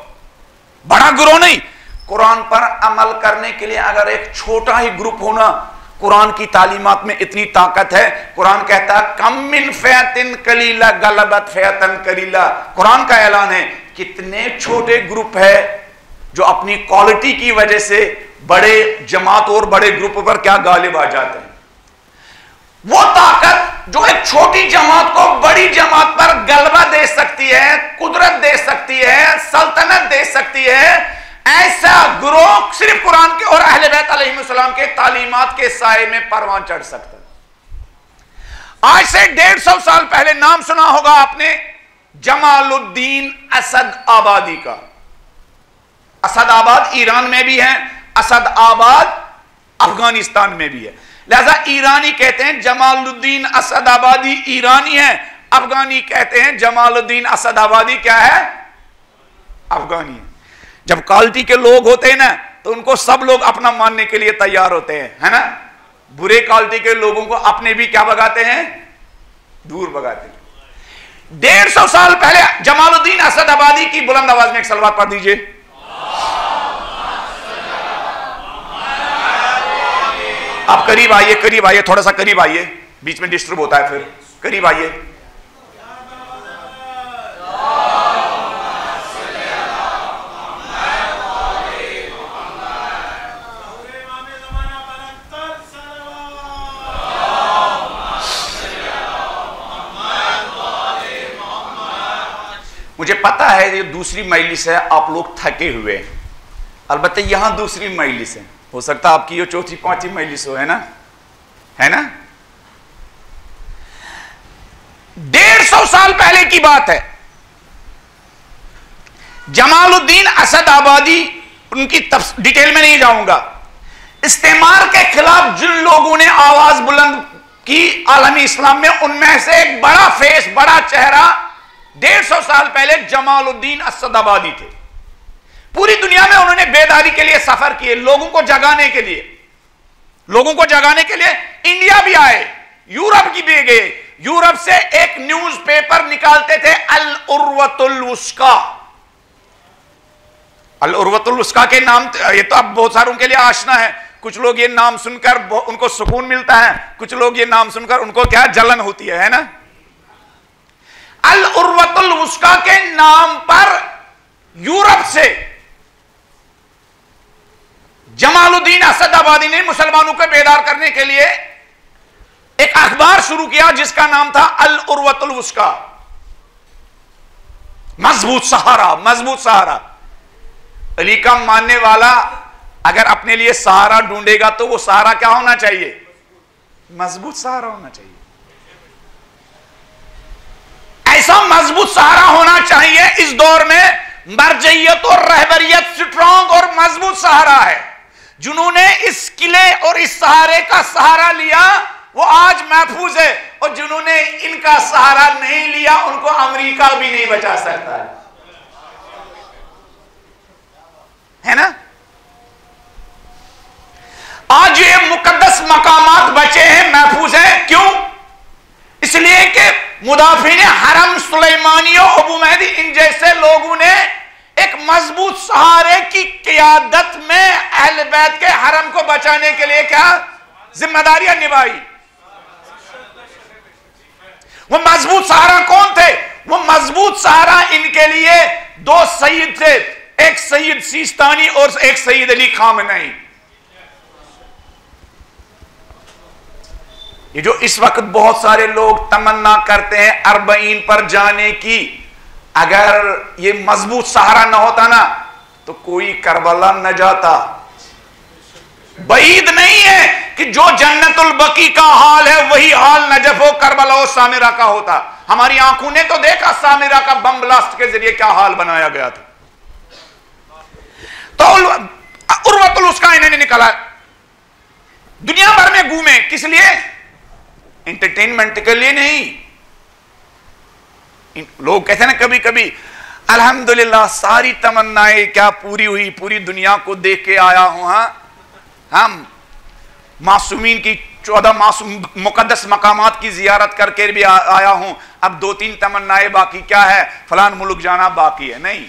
बड़ा गिरोह नहीं, कुरान पर अमल करने के लिए अगर एक छोटा ही ग्रुप होना, कुरान की तालीमात में इतनी ताकत है। कुरान कहता है कम मिन फ़ियतिन कलीला गलबत फ़ियतन कलीला। कुरान का ऐलान है कितने छोटे ग्रुप है जो अपनी क्वालिटी की वजह से बड़े जमात और बड़े ग्रुप पर क्या गालिब आ जाते हैं। वो ताकत जो एक छोटी जमात को बड़ी जमात पर गलबा दे सकती है, कुदरत दे सकती है, सल्तनत दे सकती है, ऐसा गिरोह सिर्फ कुरान के और अहले बैत अलैहिस्सलाम के तालीमात के साए में परवान चढ़ सकता है। आज से 150 साल पहले नाम सुना होगा आपने जमालुद्दीन असद आबादी का। असद आबाद ईरान में भी है, असद आबाद अफगानिस्तान में भी है, लिहाजा ईरानी कहते हैं जमालुद्दीन असद आबादी ईरानी है, अफगानी कहते हैं जमालुद्दीन असद आबादी क्या है, अफगानी है। जब क्वालिटी के लोग होते हैं ना तो उनको सब लोग अपना मानने के लिए तैयार होते हैं, है ना। बुरे क्वालिटी के लोगों को अपने भी क्या भगाते हैं, दूर भगाते हैं। 150 साल पहले जमालुद्दीन असद आबादी की बुलंद आवाज में एक सलवात पढ़ दीजिए। आप करीब आइए, थोड़ा सा करीब आइए, बीच में डिस्टर्ब होता है, फिर करीब आइए। पता है ये दूसरी मजलिस है, आप लोग थके हुए हैं, अलबत्ते यहां दूसरी मजलिस है, हो सकता है आपकी ये चौथी पांचवी मजलिस हो, है ना, है ना। 150 साल पहले की बात है, जमालुद्दीन असद आबादी, उनकी डिटेल में नहीं जाऊंगा, इस्तेमार के खिलाफ जिन लोगों ने आवाज बुलंद की आलमी इस्लाम में, उनमें से एक बड़ा फेस, बड़ा चेहरा 150 साल पहले जमालुद्दीन असद आबादी थे। पूरी दुनिया में उन्होंने बेदारी के लिए सफर किए, लोगों को जगाने के लिए, लोगों को जगाने के लिए इंडिया भी आए, यूरोप की भी गए, यूरोप से एक न्यूज़पेपर निकालते थे अल उर्वतुल वुस्का। अल उर्वतुल वुस्का के नाम, ये तो अब बहुत सारों के लिए आशना है, कुछ लोग ये नाम सुनकर उनको सुकून मिलता है, कुछ लोग ये नाम सुनकर उनको क्या जलन होती है ना। अल उर्वतुल वुस्का के नाम पर यूरोप से जमालुद्दीन असद आबादी ने मुसलमानों को बेदार करने के लिए एक अखबार शुरू किया जिसका नाम था अल उर्वतुल वुस्का, मजबूत सहारा, मजबूत सहारा। अली का मानने वाला अगर अपने लिए सहारा ढूंढेगा तो वो सहारा क्या होना चाहिए? मजबूत सहारा होना चाहिए। ऐसा मजबूत सहारा होना चाहिए। इस दौर में मरजइयत और रहबरियत स्ट्रॉन्ग और मजबूत सहारा है। जिन्होंने इस किले और इस सहारे का सहारा लिया वो आज महफूज है, और जिन्होंने इनका सहारा नहीं लिया उनको अमेरिका भी नहीं बचा सकता है ना। आज ये मुकद्दस मकामात बचे हैं, महफूज हैं। क्यों? इसलिए कि मुदाफिन हरम सुलेमानी और अबू मेहदी इन जैसे लोगों ने एक मजबूत सहारे की क़ियादत में अहले बैत के हरम को बचाने के लिए क्या जिम्मेदारियां निभाई। वो मजबूत सहारा कौन थे? वो मजबूत सहारा इनके लिए दो सईद थे, एक सईद सीस्तानी और एक सईद अली खामनेई। ये जो इस वक्त बहुत सारे लोग तमन्ना करते हैं अरबईन पर जाने की, अगर ये मजबूत सहारा न होता ना तो कोई करबला न जाता। बईद नहीं है कि जो जन्नतुल बकी का हाल है वही हाल नजफ और करबला और सामिरा का होता। हमारी आंखों ने तो देखा सामिरा का बम ब्लास्ट के जरिए क्या हाल बनाया गया था। तो उर्वतुल उसका इन्होंने निकाला, दुनिया भर में घूमे, किस लिए? एंटरटेनमेंट के लिए नहीं। लोग कहते हैं ना कभी कभी अल्हम्दुलिल्लाह सारी तमन्नाएं क्या पूरी हुई, पूरी दुनिया को देख के आया हूं। हम मासूमीन की 14 मासूम मुकद्दस मकामात की जियारत करके भी आया हूं, अब 2-3 तमन्नाएं बाकी, क्या है? फलान मुल्क जाना बाकी है। नहीं,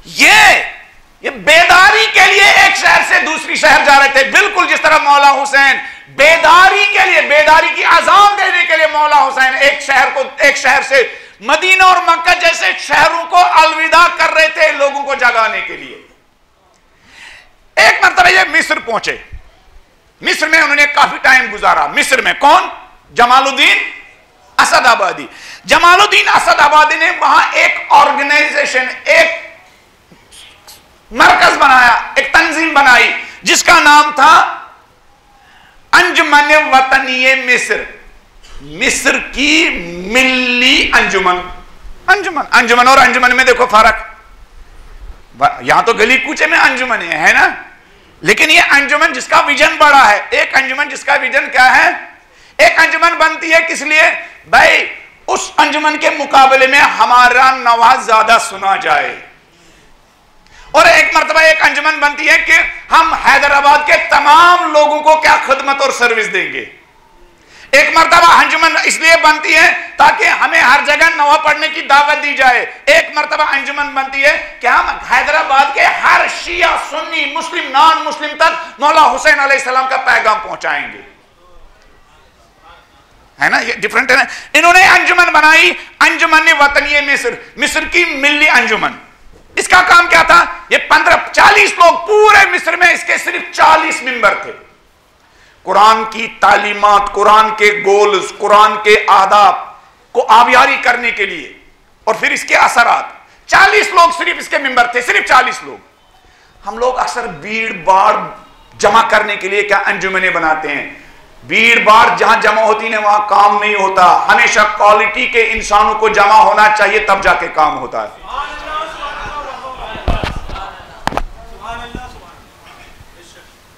ये बेदारी के लिए एक शहर से दूसरी शहर जा रहे थे, बिल्कुल जिस तरह मौला हुसैन बेदारी के लिए, बेदारी की अजान देने के लिए मौला हुसैन एक शहर से मदीना और मक्का जैसे शहरों को अलविदा कर रहे थे लोगों को जगाने के लिए। एक मरतबा ये मिस्र पहुंचे, मिस्र में उन्होंने काफी टाइम गुजारा। मिस्र में कौन? जमालुद्दीन असद आबादी। जमालुद्दीन असद आबादी ने वहां एक ऑर्गेनाइजेशन, एक मरकज बनाया, एक तंजीम बनाई जिसका नाम था अंजुमन वतनीय मिस्र, मिस्र की मिल्ली अंजुमन। अंजुमन और अंजुमन में देखो फर्क, यहां तो गली कूचे में अंजुमन है ना, लेकिन ये अंजुमन जिसका विजन बड़ा है, एक अंजुमन जिसका विजन क्या है, एक अंजुमन बनती है किस लिए भाई? उस अंजुमन के मुकाबले में हमारा नवाज ज्यादा सुना जाए। और एक मर्तबा एक अंजुमन बनती है कि हम हैदराबाद के तमाम लोगों को क्या खिदमत और सर्विस देंगे। एक मर्तबा अंजुमन इसलिए बनती है ताकि हमें हर जगह नवा पढ़ने की दावत दी जाए। एक मर्तबा अंजुमन बनती है कि हम हैदराबाद के हर शिया, सुन्नी, मुस्लिम, नॉन मुस्लिम तक मौला हुसैन अलैहिस्सलाम का पैगाम पहुंचाएंगे। है ना, ये डिफरेंट है ना। इन्होंने अंजुमन बनाई, अंजुमन वतनीय मिस्र, मिस्र की मिल्ली अंजुमन। इसका काम क्या था? ये 15-40 लोग पूरे मिस्र में, इसके सिर्फ 40 मेंबर थे। कुरान की तालीमात, कुरान के गोल्स, कुरान के आदाब को आबियारी करने के लिए और फिर इसके असरात। 40 लोग सिर्फ इसके मेंबर थे, सिर्फ 40 लोग। हम लोग अक्सर भीड़ भाड़ जमा करने के लिए क्या अंजुमने बनाते हैं, भीड़ भाड़ जहां जमा होती है वहां काम नहीं होता। हमेशा क्वालिटी के इंसानों को जमा होना चाहिए, तब जाके काम होता है।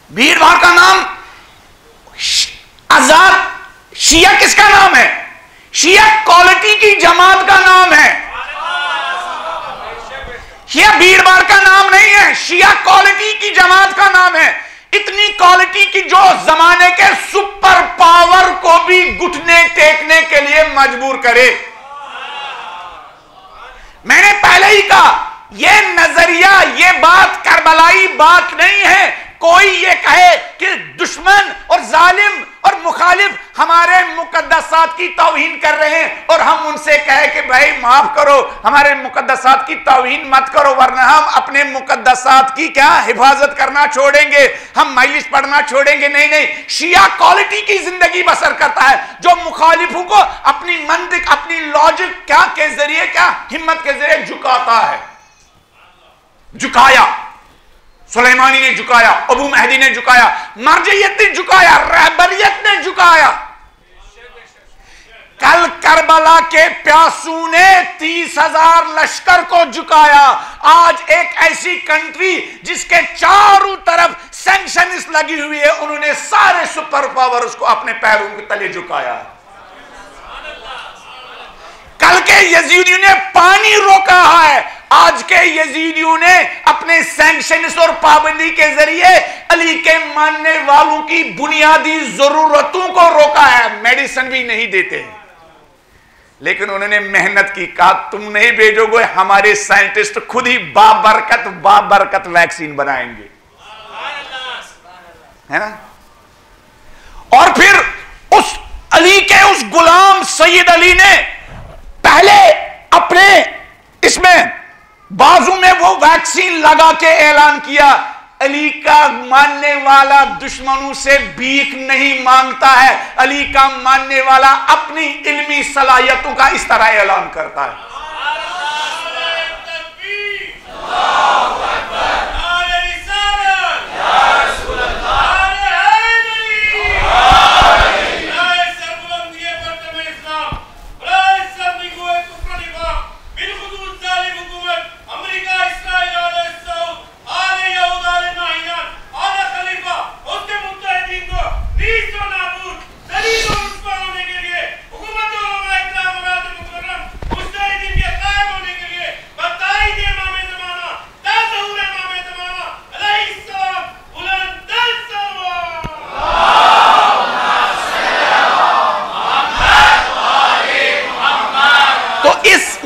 भीड़ भाड़ का नाम आजाद शिया किसका नाम है? शिया क्वालिटी की जमात का नाम है। शिया भीड़ भाड़ का नाम नहीं है, शिया क्वालिटी की जमात का नाम है। इतनी क्वालिटी की जो जमाने के सुपर पावर को भी घुटने टेकने के लिए मजबूर करे। मैंने पहले ही कहा, यह नजरिया, यह बात करबलाई बात नहीं है। कोई ये कहे कि दुश्मन और जालिम और मुखालिफ हमारे मुकद्दसात की तौहीन कर रहे हैं और हम उनसे कहे कि भाई माफ करो, हमारे मुकद्दसात की तौहीन मत करो, वरना हम अपने मुकद्दसात की क्या हिफाजत करना छोड़ेंगे, हम माइलिस पढ़ना छोड़ेंगे। नहीं नहीं, शिया क्वालिटी की जिंदगी बसर करता है, जो मुखालिफों को अपनी मंतिक, अपनी लॉजिक क्या के जरिए, क्या हिम्मत के जरिए झुकाता है। झुकाया सुलेमानी ने, झुकाया अबू महदी ने, झुकाया मरजियत ने, झुकाया रहबरियत ने, झुकाया। कल करबला के प्यासू ने 30,000 लश्कर को झुकाया। आज एक ऐसी कंट्री जिसके चारों तरफ सैंक्शंस लगी हुई है, उन्होंने सारे सुपर पावर उसको अपने पैरों के तले झुकाया। कल के यजीदियों ने पानी रोका है, आज के यजीदियों ने अपने सैंक्शंस और पाबंदी के जरिए अली के मानने वालों की बुनियादी जरूरतों को रोका है। मेडिसिन भी नहीं देते, लेकिन उन्होंने मेहनत की, कहा तुम नहीं भेजोगे, हमारे साइंटिस्ट खुद ही बाबरकत वैक्सीन बनाएंगे, है ना। और फिर उस अली के उस गुलाम सैयद अली ने पहले अपने इसमें बाजू में वो वैक्सीन लगा के ऐलान किया, अली का मानने वाला दुश्मनों से भीख नहीं मांगता है, अली का मानने वाला अपनी इल्मी सलाहियतों का इस तरह ऐलान करता है।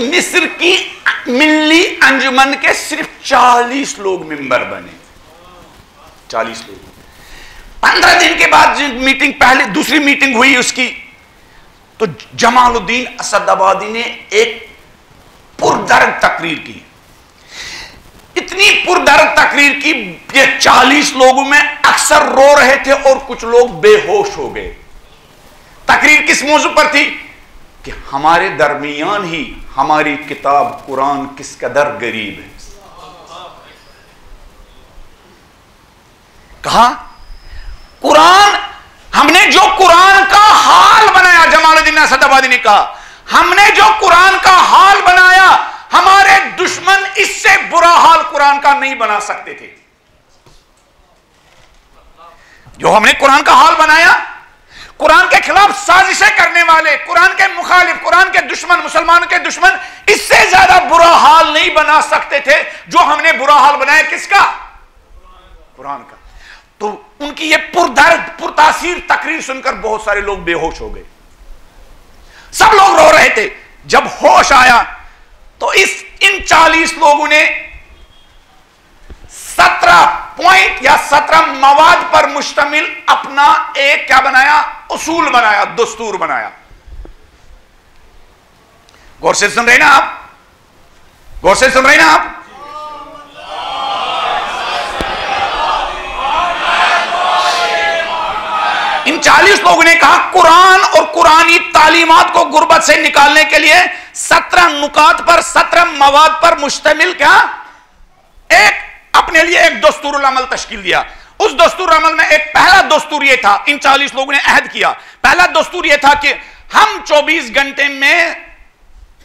मिस्र की मिल्ली अंजुमन के सिर्फ 40 लोग मेंबर बने, 40 लोग। 15 दिन के बाद मीटिंग, पहले दूसरी मीटिंग हुई उसकी, तो जमालुद्दीन असदाबादी ने एक पुरदर्द तकरीर की। इतनी पुरदर्द तकरीर की, ये 40 लोगों में अक्सर रो रहे थे और कुछ लोग बेहोश हो गए। तकरीर किस मौजू पर थी कि हमारे दरमियान ही हमारी किताब कुरान किस कदर गरीब है। कहा कुरान, हमने जो कुरान का हाल बनाया, जमालुद्दीन असदाबादी ने कहा, हमने जो कुरान का हाल बनाया, हमारे दुश्मन इससे बुरा हाल कुरान का नहीं बना सकते थे। जो हमने कुरान का हाल बनाया, कुरान के खिलाफ साजिशें करने वाले, कुरान के मुखालिफ, कुरान के दुश्मन, मुसलमानों के दुश्मन इससे ज्यादा बुरा हाल नहीं बना सकते थे जो हमने बुरा हाल बनाया। किसका? कुरान का। तो उनकी ये पुरदर्द, पुरतासीर तकरीर सुनकर बहुत सारे लोग बेहोश हो गए, सब लोग रो रहे थे। जब होश आया तो इन 40 लोगों ने 17 पॉइंट या 17 मवाद पर मुश्तमिल अपना एक क्या बनाया, उसूल बनाया, दस्तूर बनाया। गौर से सुन रहे ना आप? गौर से सुन रहे ना आप? इन उन 40 लोगों ने कहा कुरान और कुरानी तालीमात को गुर्बत से निकालने के लिए 17 नुकात पर 17 मवाद पर मुश्तमिल क्या एक अपने लिए एक दस्तूरुल अमल तश्कील दिया। उस दस्तूर अमल में एक पहला दस्तूर यह था, इन 40 लोगों ने अहद किया, पहला दस्तूर यह था कि हम 24 घंटे में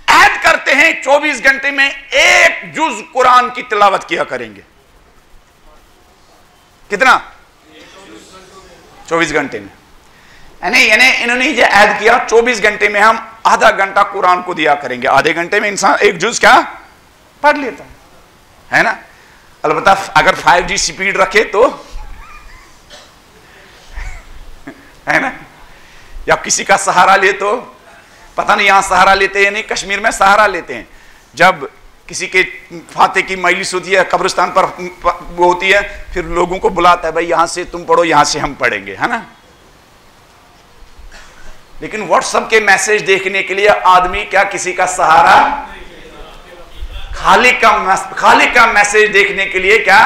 अहद करते हैं 24 घंटे में एक जुज कुरान की तिलावत किया करेंगे। कितना? 24 घंटे में। यानी इन्होंने जो अहद किया 24 घंटे में हम आधा घंटा कुरान को दिया करेंगे। आधे घंटे में इंसान एक जुज क्या पढ़ लेता है ना। अलबत्ता अगर 5G स्पीड रखे तो है ना, या किसी का सहारा ले तो, पता नहीं यहां सहारा लेते हैं नहीं, कश्मीर में सहारा लेते हैं। जब किसी के फाते की मजलिस होती है, कब्रिस्तान पर वो होती है, फिर लोगों को बुलाता है, भाई यहां से तुम पढ़ो, यहां से हम पढ़ेंगे, है ना। लेकिन व्हाट्सएप के मैसेज देखने के लिए आदमी क्या किसी का सहारा, खालिक का मैसेज देखने के लिए क्या,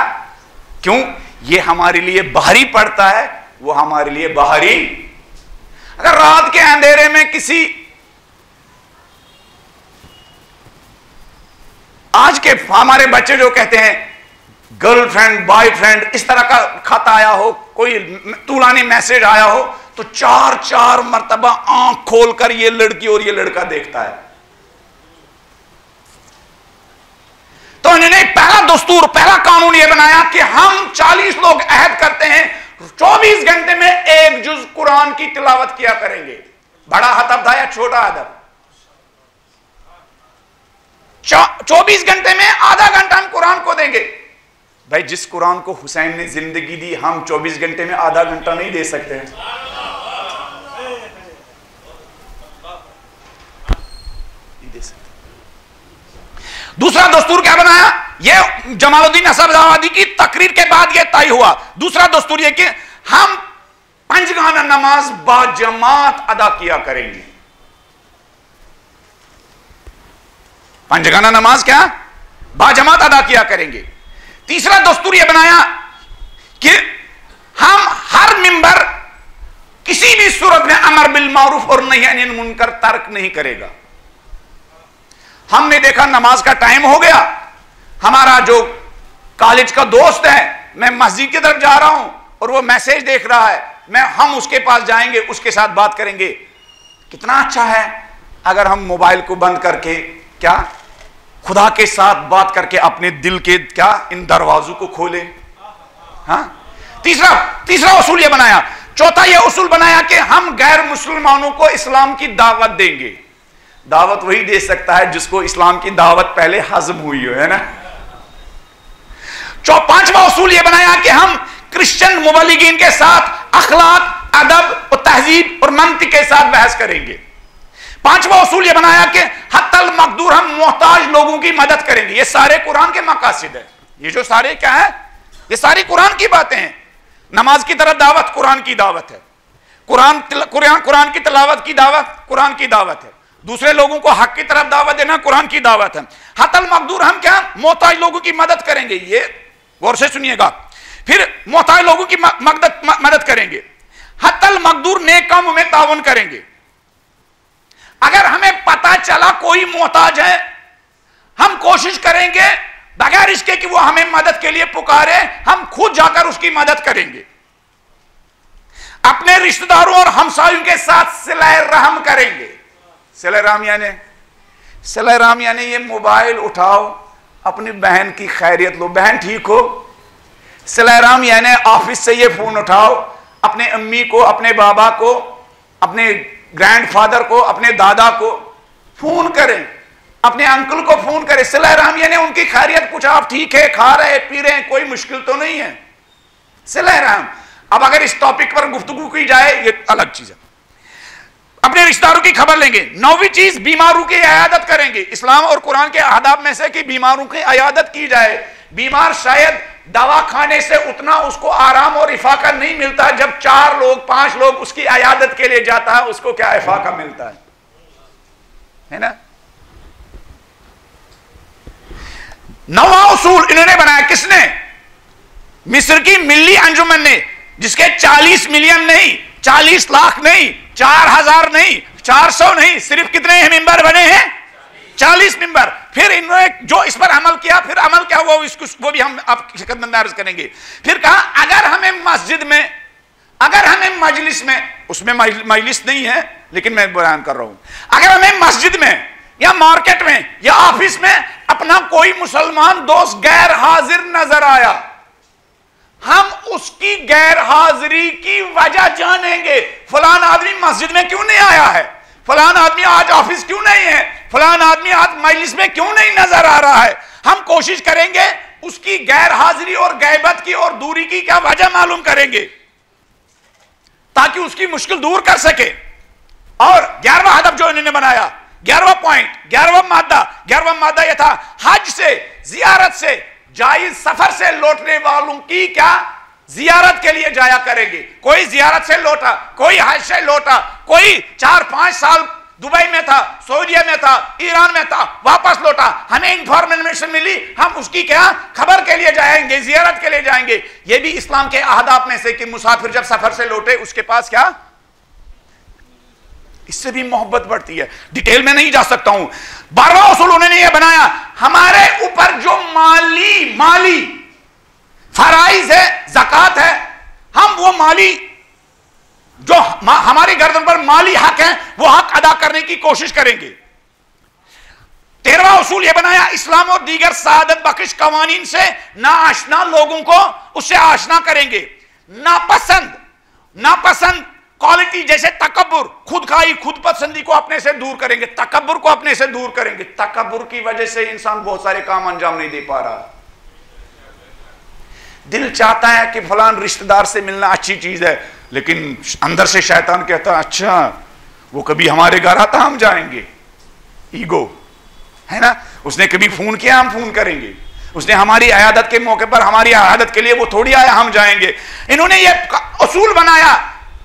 क्यों? ये हमारे लिए बाहरी पड़ता है, वो हमारे लिए बाहरी। अगर रात के अंधेरे में किसी, आज के हमारे बच्चे जो कहते हैं गर्लफ्रेंड बॉयफ्रेंड इस तरह का खाता आया हो, कोई तूलानी मैसेज आया हो, तो 4-4 मर्तबा आंख खोलकर ये लड़की और ये लड़का देखता है। तो इन्होंने पहला दस्तूर, पहला कानून यह बनाया कि हम 40 लोग अहद करते हैं 24 घंटे में एक जुज कुरान की तिलावत किया करेंगे। बड़ा अदब था या छोटा अदब? 24 घंटे में आधा घंटा हम कुरान को देंगे। भाई जिस कुरान को हुसैन ने जिंदगी दी, हम 24 घंटे में आधा घंटा नहीं दे सकते हैं। नहीं दे सकते। दूसरा दस्तूर क्या बनाया? यह जमालुद्दीन असफजाबादी की तकरीर के बाद यह तय हुआ। दूसरा दस्तूर यह कि हम पंजगाना नमाज बाजमात अदा किया करेंगे। पंजगाना नमाज क्या? बाजमात अदा किया करेंगे। तीसरा दस्तूर यह बनाया कि हम हर मिंबर किसी भी सूरत में अमर बिल मारूफ और नही अनिल मुनकर तर्क नहीं करेगा। हमने देखा नमाज का टाइम हो गया, हमारा जो कॉलेज का दोस्त है, मैं मस्जिद की तरफ जा रहा हूं और वो मैसेज देख रहा है, हम उसके पास जाएंगे, उसके साथ बात करेंगे। कितना अच्छा है अगर हम मोबाइल को बंद करके क्या खुदा के साथ बात करके अपने दिल के क्या इन दरवाजों को खोले। हाँ, तीसरा उसूल यह बनाया। चौथा यह उसूल बनाया कि हम गैर मुसलमानों को इस्लाम की दावत देंगे। दावत वही दे सकता है जिसको इस्लाम की दावत पहले हजम हुई हो, है ना। पांचवा उसूल यह बनाया कि हम क्रिश्चियन मुबल्लिगीन के साथ अखलाक, अदब और तहजीब और मंतिक के साथ बहस करेंगे। पांचवा उसूल यह बनाया कि हत्तल मकदूर हम मोहताज लोगों की मदद करेंगे। ये सारे कुरान के मकासिद है। ये जो सारे क्या है, ये सारी कुरान की बातें हैं। नमाज की तरफ दावत कुरान की दावत है, कुरान की तिलावत की दावत कुरान की दावत है, दूसरे लोगों को हक की तरफ दावत देना कुरान की दावत है। हत्तल मकदूर हम क्या मोहताज लोगों की मदद करेंगे। ये गौर से सुनिएगा। फिर मोहताज लोगों की मदद करेंगे। हत्तल मकदूर नेक कामों में ताउन करेंगे। अगर हमें पता चला कोई मोहताज है, हम कोशिश करेंगे बगैर इसके कि वो हमें मदद के लिए पुकारे, हम खुद जाकर उसकी मदद करेंगे। अपने रिश्तेदारों और हमसायों के साथ सिलाए रहम करेंगे। सिलाए रहम यानी ये मोबाइल उठाओ, अपनी बहन की खैरियत लो, बहन ठीक हो। सिलाए रहम यानी ऑफिस से ये फोन उठाओ, अपने अम्मी को, अपने बाबा को, अपने ग्रैंडफादर को, अपने दादा को फोन करें, अपने अंकल को फोन करें। सिलाए रहम यानी उनकी खैरियत पूछा, आप ठीक है, खा रहे पी रहे हैं, कोई मुश्किल तो नहीं है। सिलाए रहम। अब अगर इस टॉपिक पर गुफ्तगू की जाए ये अलग चीज है। अपने रिश्तेदारों की खबर लेंगे। 9वीं चीज बीमारों की इयादत करेंगे। इस्लाम और कुरान के आदाब में से कि बीमारों की इयादत की जाए। बीमार शायद दवा खाने से उतना उसको आराम और इफाका नहीं मिलता, जब 4 लोग 5 लोग उसकी इयादत के लिए जाता है, उसको क्या इफाका मिलता है ना। 9वां उसूल इन्होंने बनाया। किसने? मिस्र की मिल्ली अंजुमन ने, जिसके 40 मिलियन नहीं 40 लाख नहीं, 4000 नहीं, 400 नहीं, सिर्फ कितने मेंबर बने हैं? 40 मेंबर। फिर इन्होंने जो इस पर अमल किया, फिर अमल क्या हुआ वो भी हम आपकी खिदमत में अर्ज करेंगे। फिर कहा अगर हमें मस्जिद में, अगर हमें मजलिस में, उसमें मजलिस नहीं है लेकिन मैं बयान कर रहा हूं, अगर हमें मस्जिद में या मार्केट में या ऑफिस में अपना कोई मुसलमान दोस्त गैर हाजिर नजर आया, हम उसकी गैर हाजिरी की वजह जानेंगे। फलान आदमी मस्जिद में क्यों नहीं आया है, फलान आदमी आज ऑफिस क्यों नहीं है, फलान आदमी आज मजलिस में क्यों नहीं नजर आ रहा है। हम कोशिश करेंगे उसकी गैर हाजिरी और गैबत की और दूरी की क्या वजह मालूम करेंगे ताकि उसकी मुश्किल दूर कर सके। और 11वां हदफ जो इन्होंने बनाया, 11वां पॉइंट, 11वां मादा यह था, हज से, जियारत से, जायज सफर से लौटने वालों की क्या जियारत के लिए जाया करेंगे। कोई जियारत से लौटा, कोई हज से लौटा, कोई 4-5 साल दुबई में था, सऊदीया में था, ईरान में था, वापस लौटा, हमें इंफॉर्मेशन मिली, हम उसकी क्या खबर के लिए जाएंगे, जियारत के लिए जाएंगे। यह भी इस्लाम के अहदाफ में से कि मुसाफिर जब सफर से लौटे उसके पास क्या, इससे भी मोहब्बत बढ़ती है। डिटेल में नहीं जा सकता हूं। 12वां उसूल उन्होंने यह बनाया, हमारे ऊपर जो माली फराइज है, ज़कात है, हम वो माली जो हमारी गर्दन पर माली हक है वो हक अदा करने की कोशिश करेंगे। 13वां उसूल यह बनाया, इस्लाम और दीगर सादत बख्श कवानीन से नाआशना लोगों को उससे आशना करेंगे। नापसंद क्वालिटी जैसे तकब्बुर, खुदखाई, खुद पसंदी को अपने से दूर करेंगे, तकब्बुर को अपने से दूर करेंगे। तकब्बुर की वजह से इंसान बहुत सारे काम अंजाम नहीं दे पा रहा। दिल चाहता है कि फलान रिश्तेदार से मिलना अच्छी चीज है, लेकिन अंदर से शैतान कहता है अच्छा वो कभी हमारे घर आता हम जाएंगे। ईगो है ना, उसने कभी फोन किया हम फोन करेंगे, उसने हमारी अयादत के मौके पर हमारी अयादत के लिए वो थोड़ी आया हम जाएंगे। इन्होंने ये उसूल बनाया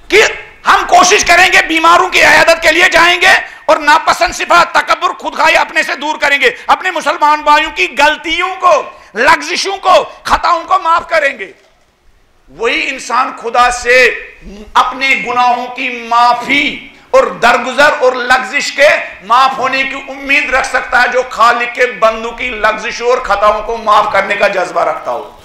कि हम कोशिश करेंगे बीमारों की अयादत के लिए जाएंगे और नापसंद सिफात, तकब्बुर, खुदखाई अपने से दूर करेंगे। अपने मुसलमान भाइयों की गलतियों को, लग्जिशों को, खताओं को माफ करेंगे। वही इंसान खुदा से अपने गुनाहों की माफी और दरगुजर और लग्जिश के माफ होने की उम्मीद रख सकता है जो खालिक के बंदों की लग्जिशों और खताओं को माफ करने का जज्बा रखता हो।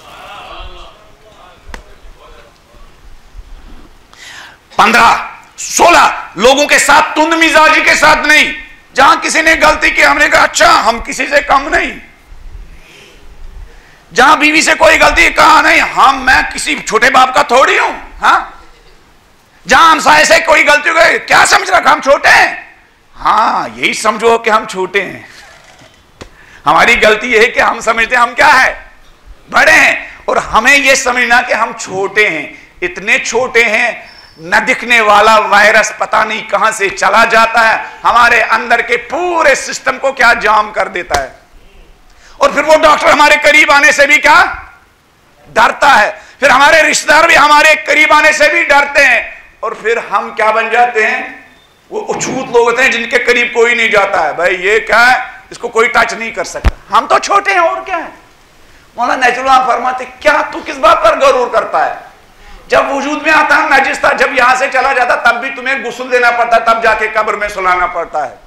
15-16 लोगों के साथ तुंद मिजाजी के साथ नहीं, जहां किसी ने गलती की हमने कहा अच्छा हम किसी से कम नहीं, जहां बीवी से कोई गलती कहा नहीं मैं किसी छोटे बाप का थोड़ी हूं, जहां हमसाये से कोई गलती हो गई क्या समझ रखा हम छोटे हैं, यही समझो कि हम छोटे हैं। हमारी गलती यह है कि हम समझते हैं हम क्या है, बड़े हैं, और हमें यह समझना कि हम छोटे हैं। इतने छोटे हैं न दिखने वाला वायरस पता नहीं कहां से चला जाता है, हमारे अंदर के पूरे सिस्टम को क्या जाम कर देता है। और फिर वो डॉक्टर हमारे करीब आने से भी क्या डरता है, फिर हमारे रिश्तेदार भी हमारे करीब आने से भी डरते हैं, और फिर हम क्या बन जाते हैं, वो अछूत लोग होते हैं जिनके करीब कोई नहीं जाता है। भाई ये क्या है, इसको कोई टच नहीं कर सकता, हम तो छोटे हैं और क्या है। मौलाना नजरुल्लाह फरमाते क्या तू किस बात पर गरूर करता है, जब वजूद में आता है नजिस था, जब यहां से चला जाता तब भी तुम्हें गुस्ल देना पड़ता, तब जाके कब्र में सुलाना पड़ता है।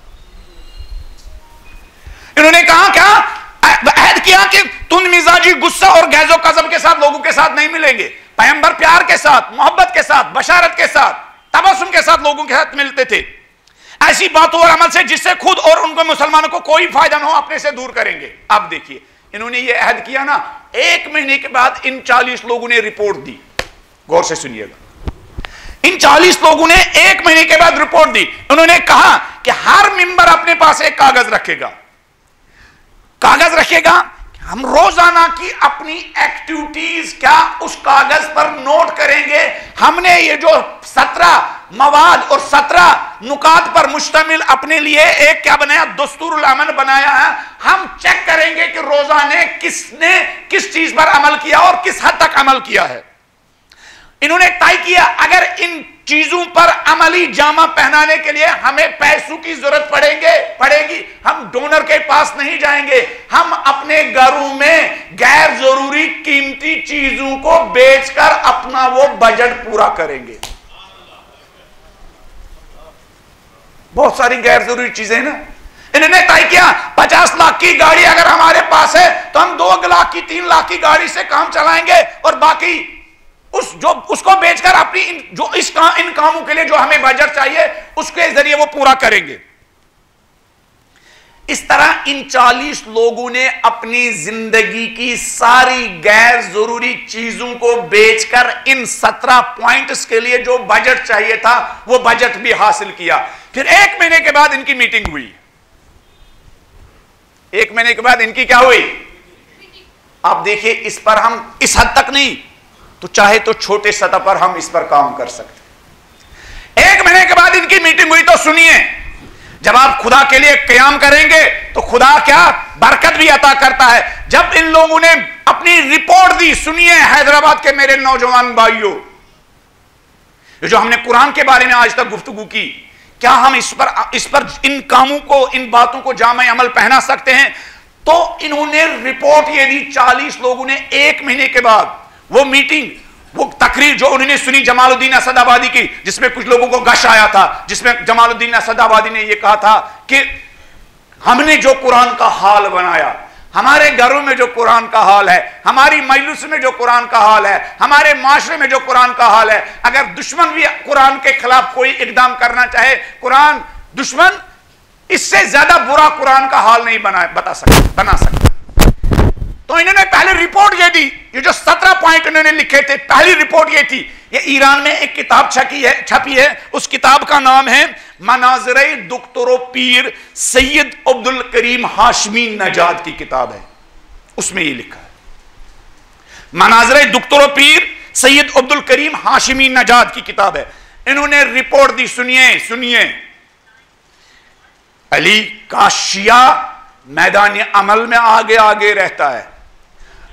इन्होंने कहा क्या अहद किया कि तुम मिजाजी गुस्सा और गैजो कज़ब के साथ लोगों के साथ नहीं मिलेंगे, पैगंबर प्यार के साथ, मोहब्बत के साथ, बशारत के साथ, तबस्सुम के साथ लोगों के साथ मिलते थे। ऐसी बातों और अमल से जिससे खुद और उनको मुसलमानों को कोई फायदा ना हो अपने से दूर करेंगे। अब देखिए इन्होंने ये अहद किया ना, 1 महीने के बाद इन 40 लोगों ने रिपोर्ट दी, गौर से सुनिएगा। इन 40 लोगों ने 1 महीने के बाद रिपोर्ट दी। उन्होंने कहा कि हर मेंबर अपने पास एक कागज रखेगा, हम रोजाना की अपनी एक्टिविटीज क्या उस कागज पर नोट करेंगे। हमने ये जो 17 मवाद और 17 नुकात पर मुश्तमिल अपने लिए एक क्या बनाया, दस्तूरुल अमल बनाया है। हम चेक करेंगे कि रोजाना किसने किस चीज पर अमल किया और किस हद तक अमल किया है। इन्होंने तय किया अगर इन चीजों पर अमली जामा पहनाने के लिए हमें पैसों की जरूरत पड़ेगी, हम डोनर के पास नहीं जाएंगे, हम अपने घरों में गैर जरूरी कीमती चीजों को बेचकर अपना वो बजट पूरा करेंगे। बहुत सारी गैर जरूरी चीजें ना। इन्होंने तय किया 50 लाख की गाड़ी अगर हमारे पास है तो हम 2 लाख की 3 लाख की गाड़ी से काम चलाएंगे और बाकी उसको बेचकर अपनी इन कामों के लिए जो हमें बजट चाहिए उसके जरिए वो पूरा करेंगे। इस तरह इन 40 लोगों ने अपनी जिंदगी की सारी गैर जरूरी चीजों को बेचकर इन 17 पॉइंट्स के लिए जो बजट चाहिए था वो बजट भी हासिल किया। फिर 1 महीने के बाद इनकी मीटिंग हुई। 1 महीने के बाद इनकी क्या हुई? आप देखिए, इस पर हम इस हद तक नहीं तो चाहे तो छोटे सतह पर हम इस पर काम कर सकते। 1 महीने के बाद इनकी मीटिंग हुई तो सुनिए, जब आप खुदा के लिए क़याम करेंगे तो खुदा क्या बरकत भी अता करता है। जब इन लोगों ने अपनी रिपोर्ट दी, सुनिए हैदराबाद के मेरे नौजवान भाइयों, जो हमने कुरान के बारे में आज तक गुफ्तगू की, क्या हम इस पर इन कामों को, इन बातों को जामे अमल पहना सकते हैं? तो इन्होंने रिपोर्ट ये दी 40 लोगों ने 1 महीने के बाद वो मीटिंग, वो तकरीर जो उन्होंने सुनी जमालुद्दीन असदाबादी की, जिसमें कुछ लोगों को गश आया था, जिसमें जमालुद्दीन असदाबादी ने यह कहा था कि हमने जो कुरान का हाल बनाया, हमारे घरों में जो कुरान का हाल है, हमारी मजलिस में जो कुरान का हाल है, हमारे माशरे में जो कुरान का हाल है, अगर दुश्मन भी कुरान के खिलाफ कोई इकदाम करना चाहे, कुरान दुश्मन इससे ज्यादा बुरा कुरान का हाल नहीं बना सकता। तो इन्होंने पहले रिपोर्ट ये दी, ये जो 17 पॉइंट इन्होंने लिखे थे, पहली रिपोर्ट ये थी। ये ईरान में एक किताब छपी है, उस किताब का नाम है मनाज़िरे दुक्तोरो पीर सैयद अब्दुल करीम हाशमी नजाद की किताब है। उसमें ये लिखा है, मनाज़िरे दुक्तोरो पीर सैयद अब्दुल करीम हाशमी नजाद की किताब है। इन्होंने रिपोर्ट दी, सुनिए, अली का शिया मैदान अमल में आगे रहता है।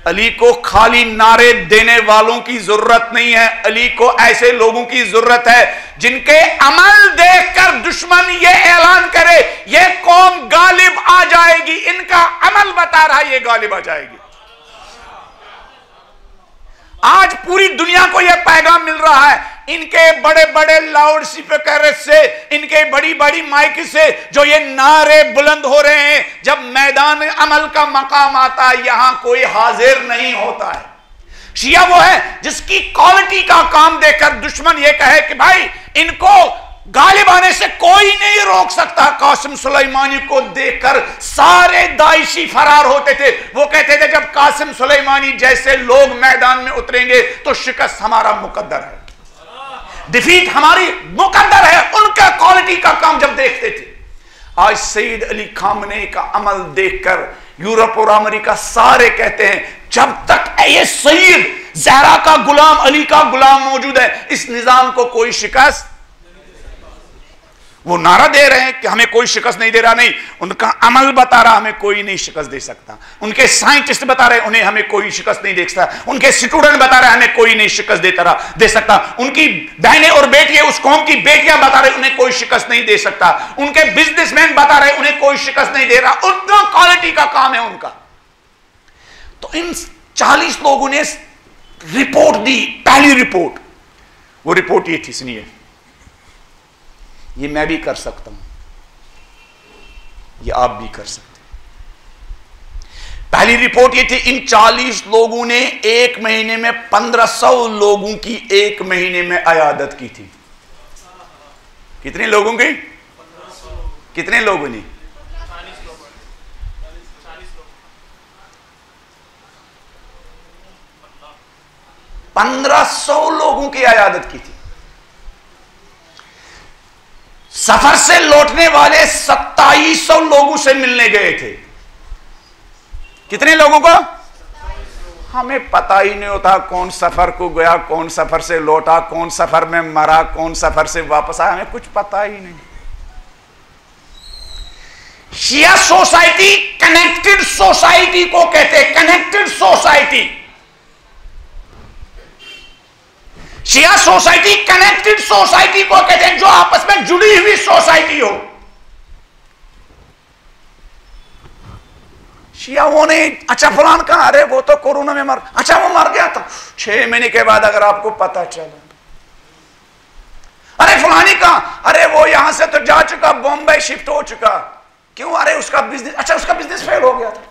अली को खाली नारे देने वालों की जरूरत नहीं है, अली को ऐसे लोगों की जरूरत है जिनके अमल देखकर दुश्मन ये ऐलान करे ये कौम गालिब आ जाएगी। इनका अमल बता रहा है ये गालिब आ जाएगी। आज पूरी दुनिया को यह पैगाम मिल रहा है, इनके बड़े बड़े लाउड स्पीकर से, इनके बड़ी बड़ी माइक से जो ये नारे बुलंद हो रहे हैं, जब मैदान अमल का मकाम आता है यहां कोई हाजिर नहीं होता है। शिया वो है जिसकी क्वालिटी का काम देखकर दुश्मन ये कहे कि भाई इनको गालिब आने से कोई नहीं रोक सकता। कासिम सुलेमानी को देखकर सारे दाइशी फरार होते थे। वो कहते थे जब कासिम सुलेमानी जैसे लोग मैदान में उतरेंगे तो शिकस्त हमारा मुकद्दर है, डिफीट हमारी मुकद्दर है। उनका क्वालिटी का काम जब देखते थे, आज सईद अली खामने का अमल देखकर यूरोप और अमेरिका सारे कहते हैं जब तक ये सईद ज़हरा का गुलाम, अली का गुलाम मौजूद है, इस निजाम को कोई शिकस्त। वो नारा दे रहे हैं कि हमें कोई शिकस्त नहीं दे रहा, नहीं, उनका अमल बता रहा हमें कोई नहीं शिकस्त दे सकता। उनके साइंटिस्ट बता रहे उन्हें हमें कोई शिकस्त नहीं दे सकता। उनके स्टूडेंट बता रहे हमें कोई नहीं शिकस्त दे सकता। उनकी बहनें और बेटियां, उस कौम की बेटियां बता रहे उन्हें कोई शिकस्त नहीं दे सकता। उनके बिजनेसमैन बता रहे उन्हें कोई शिकस्त नहीं दे रहा। उतना क्वालिटी का काम है उनका। तो इन 40 लोगों ने रिपोर्ट दी, पहली रिपोर्ट। वो रिपोर्ट ये थी, सुनिए, ये मैं भी कर सकता हूं, ये आप भी कर सकते हैं। पहली रिपोर्ट ये थी, इन 40 लोगों ने 1 महीने में 1500 लोगों की 1 महीने में अयादत की थी। कितने लोगों की? कितने लोगों ने? 1500 लोगों की अयादत की थी। सफर से लौटने वाले 2700 लोगों से मिलने गए थे। कितने लोगों को? हमें पता ही नहीं होता कौन सफर को गया, कौन सफर से लौटा, कौन सफर में मरा, कौन सफर से वापस आया, हमें कुछ पता ही नहीं। शिया सोसाइटी कनेक्टेड सोसाइटी को कहते हैं, कनेक्टेड सोसाइटी। शिया सोसाइटी कनेक्टेड सोसाइटी को कहते हैं, जो आपस में जुड़ी हुई सोसाइटी हो। शिया वो नहीं, अच्छा फलान कहां, अरे वो तो कोरोना में मर, अच्छा वो मर गया था 6 महीने के बाद अगर आपको पता चला, अरे फलानी कहां, अरे वो यहां से तो जा चुका, बॉम्बे शिफ्ट हो चुका, क्यों? अरे उसका बिजनेस, अच्छा उसका बिजनेस फेल हो गया था।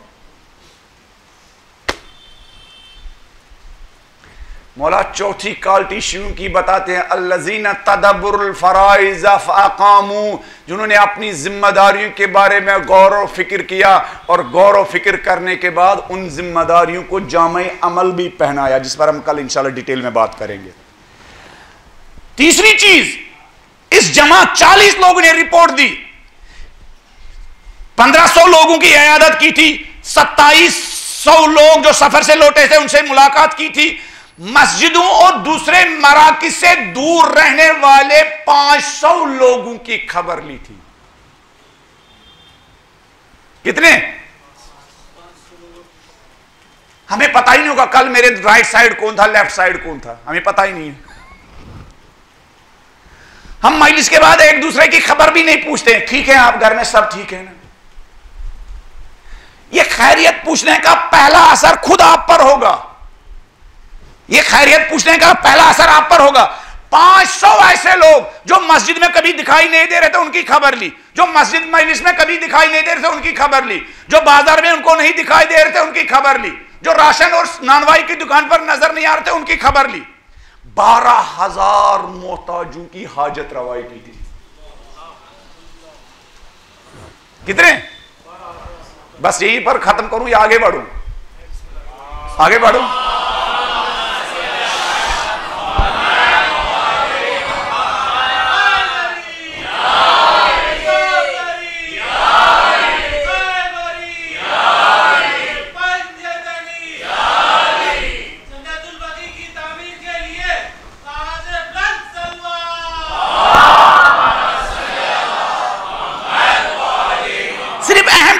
मौला चौथी क्वालिटी शुरू की बताते हैं, अल्लज़ीना तदब्बुरुल फ़राइज़ फ़अक़ामू, जिन्होंने अपनी जिम्मेदारियों के बारे में गौर व फिक्र किया और गौर व फिक्र करने के बाद उन जिम्मेदारियों को जामे अमल भी पहनाया, जिस पर हम कल इंशाल्लाह डिटेल में बात करेंगे। तीसरी चीज, इस जमा 40 लोगों ने रिपोर्ट दी, 1500 लोगों की इयादत की थी, 2700 लोग जो सफर से लौटे थे उनसे मुलाकात की थी, मस्जिदों और दूसरे मराकिज से दूर रहने वाले 500 लोगों की खबर ली थी। कितने? हमें पता ही नहीं होगा कल मेरे राइट साइड कौन था, लेफ्ट साइड कौन था, हमें पता ही नहीं है। हम मजलिस के बाद एक दूसरे की खबर भी नहीं पूछते, ठीक है आप घर में सब ठीक है ना? यह खैरियत पूछने का पहला असर खुद आप पर होगा, यह खैरियत पूछने का पहला असर आप पर होगा। 500 ऐसे लोग जो मस्जिद में कभी दिखाई नहीं दे रहे थे उनकी खबर ली, जो मस्जिद मजलिस में कभी दिखाई नहीं दे रहे थे उनकी खबर ली, जो बाजार में उनको नहीं दिखाई दे रहे थे उनकी खबर ली, जो राशन और नानवाई की दुकान पर नजर नहीं आ रहे थे उनकी खबर ली। 12,000 मोहताजों की हाजत रवाई की थी। कितने? बस यही पर खत्म करूं या आगे बढ़ूं? आगे बढ़ूं?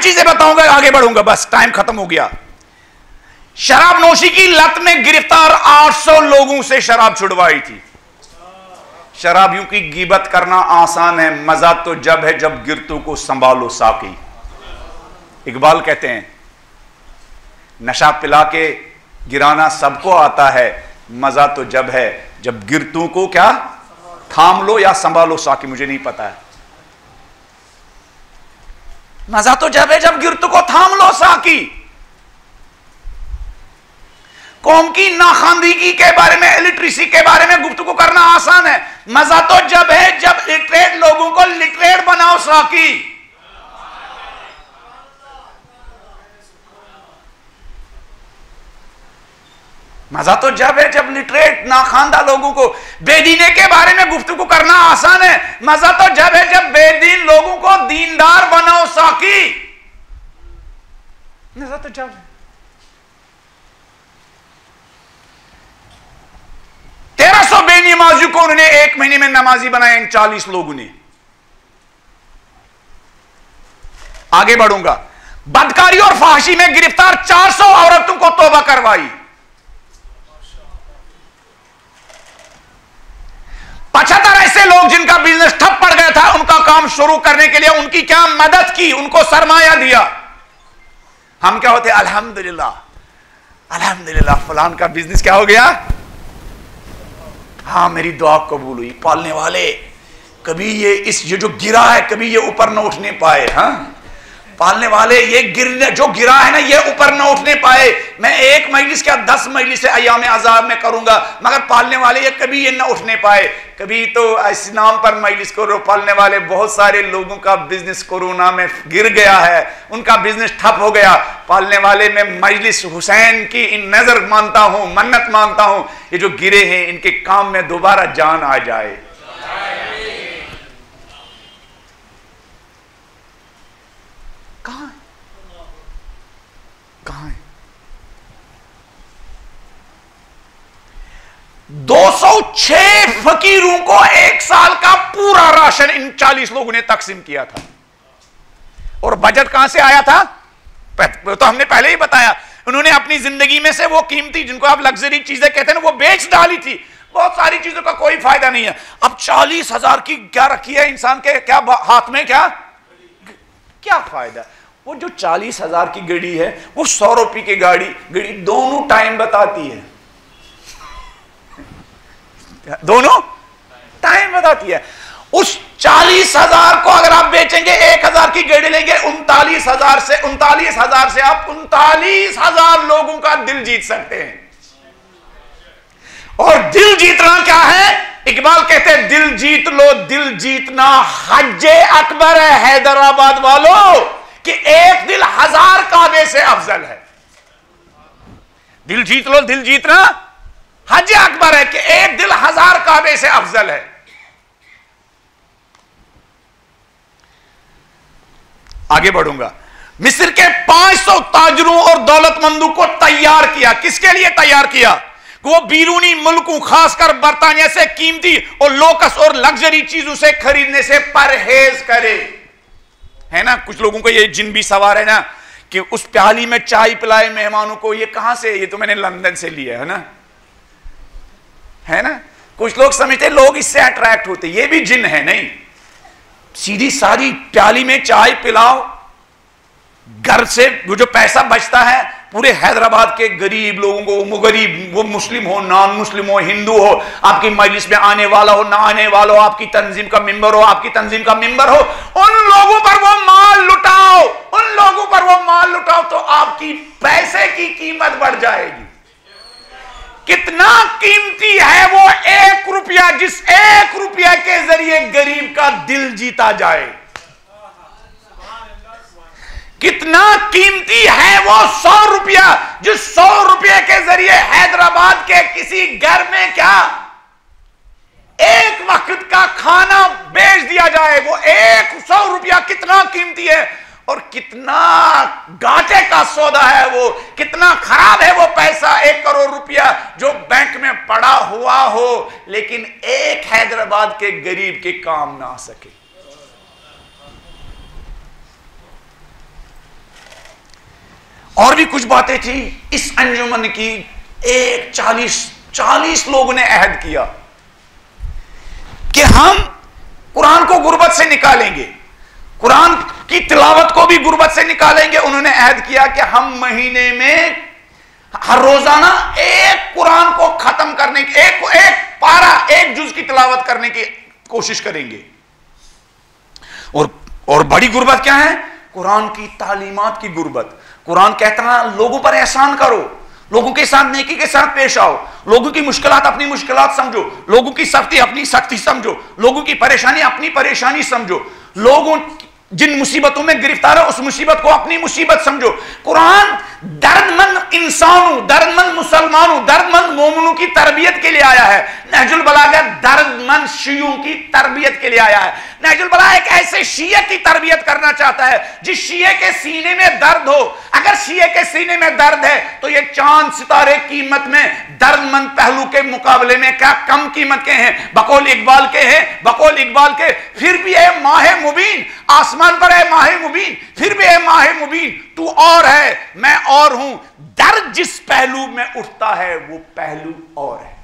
चीजें बताऊंगा, आगे बढ़ूंगा, बस टाइम खत्म हो गया। शराब नोशी की लत में गिरफ्तार 800 लोगों से शराब छुड़वाई थी। शराबियों की गिबत करना आसान है, मजा तो जब है जब गिरतों को संभालो साकी। इकबाल कहते हैं नशा पिला के गिराना सबको आता है, मजा तो जब है जब गिरतों को क्या थाम लो या संभालो साकी, मुझे नहीं पता है। मजा तो जब है जब गिरतों को थाम लो साकी। कौम की नाखानदगी के बारे में, इलिटरेसी के बारे में गुफ्तगू करना आसान है, मजा तो जब है जब लिटरेट लोगों को लिटरेट बनाओ साकी। मजा तो जब है जब लिटरेट नाखानदा लोगों को, बेदीने के बारे में गुफ्तगू करना आसान है, मजा तो जब है जब बेदीन लोगों को दीनदार बनाओ साकी। मजा तो जब है। 1300 बेनमाजियों को उन्होंने एक महीने में नमाजी बनाया इन 40 लोगों ने। आगे बढ़ूंगा। बदकारी और फाहशी में गिरफ्तार 400 औरतों को तौबा करवाई। 75 ऐसे लोग जिनका बिजनेस ठप पड़ गया था उनका काम शुरू करने के लिए उनकी क्या मदद की, उनको सरमाया दिया। हम क्या होते, अल्हम्दुलिल्लाह अल्हम्दुलिल्लाह फलान का बिजनेस क्या हो गया, हाँ मेरी दुआ कबूल हुई। पालने वाले कभी ये जो गिरा है कभी ये ऊपर न उठने पाए। हाँ पालने वाले ये गिरने जो गिरा है ना ये ऊपर न उठने पाए। मैं एक मजलिस क्या 10 मजलिस अय्याम आज़ाब में करूंगा, मगर पालने वाले ये कभी ये न उठने पाए। कभी तो इस नाम पर मजलिस करो, पालने वाले बहुत सारे लोगों का बिजनेस कोरोना में गिर गया है, उनका बिजनेस ठप हो गया। पालने वाले में मजलिस हुसैन की इन नजर मानता हूं, मन्नत मानता हूं, ये जो गिरे हैं इनके काम में दोबारा जान आ जाए। कहां है? 206 फकीरों को 1 साल का पूरा राशन इन 40 लोगों ने तकसीम किया था। और बजट कहां से आया था? तो हमने पहले ही बताया, उन्होंने अपनी जिंदगी में से वो कीमती, जिनको आप लग्जरी चीजें कहते हैं ना, वो बेच डाली थी। बहुत सारी चीजों का कोई फायदा नहीं है। अब 40,000 की क्या रखी है इंसान के क्या हाथ में, क्या फायदा? वो जो 40,000 की गाड़ी है वो 100 रुपए की गाड़ी दोनों टाइम बताती है, दोनों टाइम बताती है। उस 40,000 को अगर आप बेचेंगे, 1,000 की गेड़ी लेंगे, 39,000 से आप 39,000 लोगों का दिल जीत सकते हैं। और दिल जीतना क्या है? इकबाल कहते हैं दिल जीत लो, दिल जीतना हज्जे अकबर है हैदराबाद वालों, कि एक दिल 1000 काबे से अफजल है। दिल जीत लो, दिल जीतना हज्जे अकबर है कि एक दिल 1000 काबे से अफजल है। आगे बढ़ूंगा। मिस्र के 500 ताजरों और दौलतमंदों को तैयार किया। किसके लिए तैयार किया? वो बीरूनी मुल्कों खासकर बर्तानिया से कीमती और लोकस और लग्जरी चीजों से खरीदने से परहेज करे। है ना, कुछ लोगों को ये जिन भी सवार है ना कि उस प्याली में चाय पिलाए मेहमानों को, ये कहां से? ये तो मैंने लंदन से लिया है ना। है ना, कुछ लोग समझते लोग इससे अट्रैक्ट होते, ये भी जिन है। नहीं, सीधी सारी प्याली में चाय पिलाओ, घर से वो जो पैसा बचता है पूरे हैदराबाद के गरीब लोगों को, वो गरीब, वो मुस्लिम हो, नॉन मुस्लिम हो, हिंदू हो, आपकी मजलिस में आने वाला हो, ना आने वाला हो, आपकी तंजीम का मेंबर हो, आपकी तंजीम का मेंबर हो, उन लोगों पर वो माल लुटाओ, उन लोगों पर वो माल लुटाओ, तो आपकी पैसे की कीमत बढ़ जाएगी। कितना कीमती है वो 1 रुपया, जिस 1 रुपया के जरिए गरीब का दिल जीता जाए। कितना कीमती है वो 100 रुपया, जिस 100 रुपये के जरिए हैदराबाद के किसी घर में क्या 1 वक्त का खाना बेच दिया जाए। वो 100 रुपया कितना कीमती है, और कितना घाटे का सौदा है वो, कितना खराब है वो पैसा। 1 करोड़ रुपया जो बैंक में पड़ा हुआ हो, लेकिन एक हैदराबाद के गरीब के काम ना आ सके। और भी कुछ बातें थी इस अंजुमन की। 40 लोगों ने अहद किया कि हम कुरान को गुर्बत से निकालेंगे, कुरान की तिलावत को भी गुर्बत से निकालेंगे। उन्होंने अहद किया कि हम महीने में हर रोजाना 1 कुरान को खत्म करने की, एक पारा, 1 जुज की तिलावत करने की कोशिश करेंगे। और बड़ी गुर्बत क्या है? कुरान की तालीमात की गुर्बत। कुरान कहता है लोगों पर एहसान करो, लोगों के साथ नेकी के साथ पेश आओ, लोगों की मुश्किलात अपनी मुश्किलात समझो, लोगों की सख्ती अपनी सख्ती समझो, लोगों की परेशानी अपनी परेशानी समझो, लोगों जिन मुसीबतों में गिरफ्तार है उस मुसीबत को अपनी मुसीबत समझो। कुरान दर्दमंद इंसानों, दर्दमंद मुसलमानों, दर्दमंद मोमिनों की तरबियत के लिए आया है। नहजुल बलागा दर्दमंद शियों की तरबियत के लिए आया है। नहजुल बलागा एक ऐसे शिये की तरबियत करना चाहता है जिस शिये के सीने में दर्द हो। अगर शिये के सीने में दर्द है तो ये चांद सितारे कीमत में दर्दमंद पहलू के मुकाबले में क्या कम कीमत के हैं? बकौल इकबाल के हैं, बकौल इकबाल के। फिर भी है माहे मुबीन, आसमान पर है माहे मुबीन, फिर भी है माहे मुबीन, तू और है मैं और हूं। दर्द जिस पहलू में उठता है वो पहलू और है।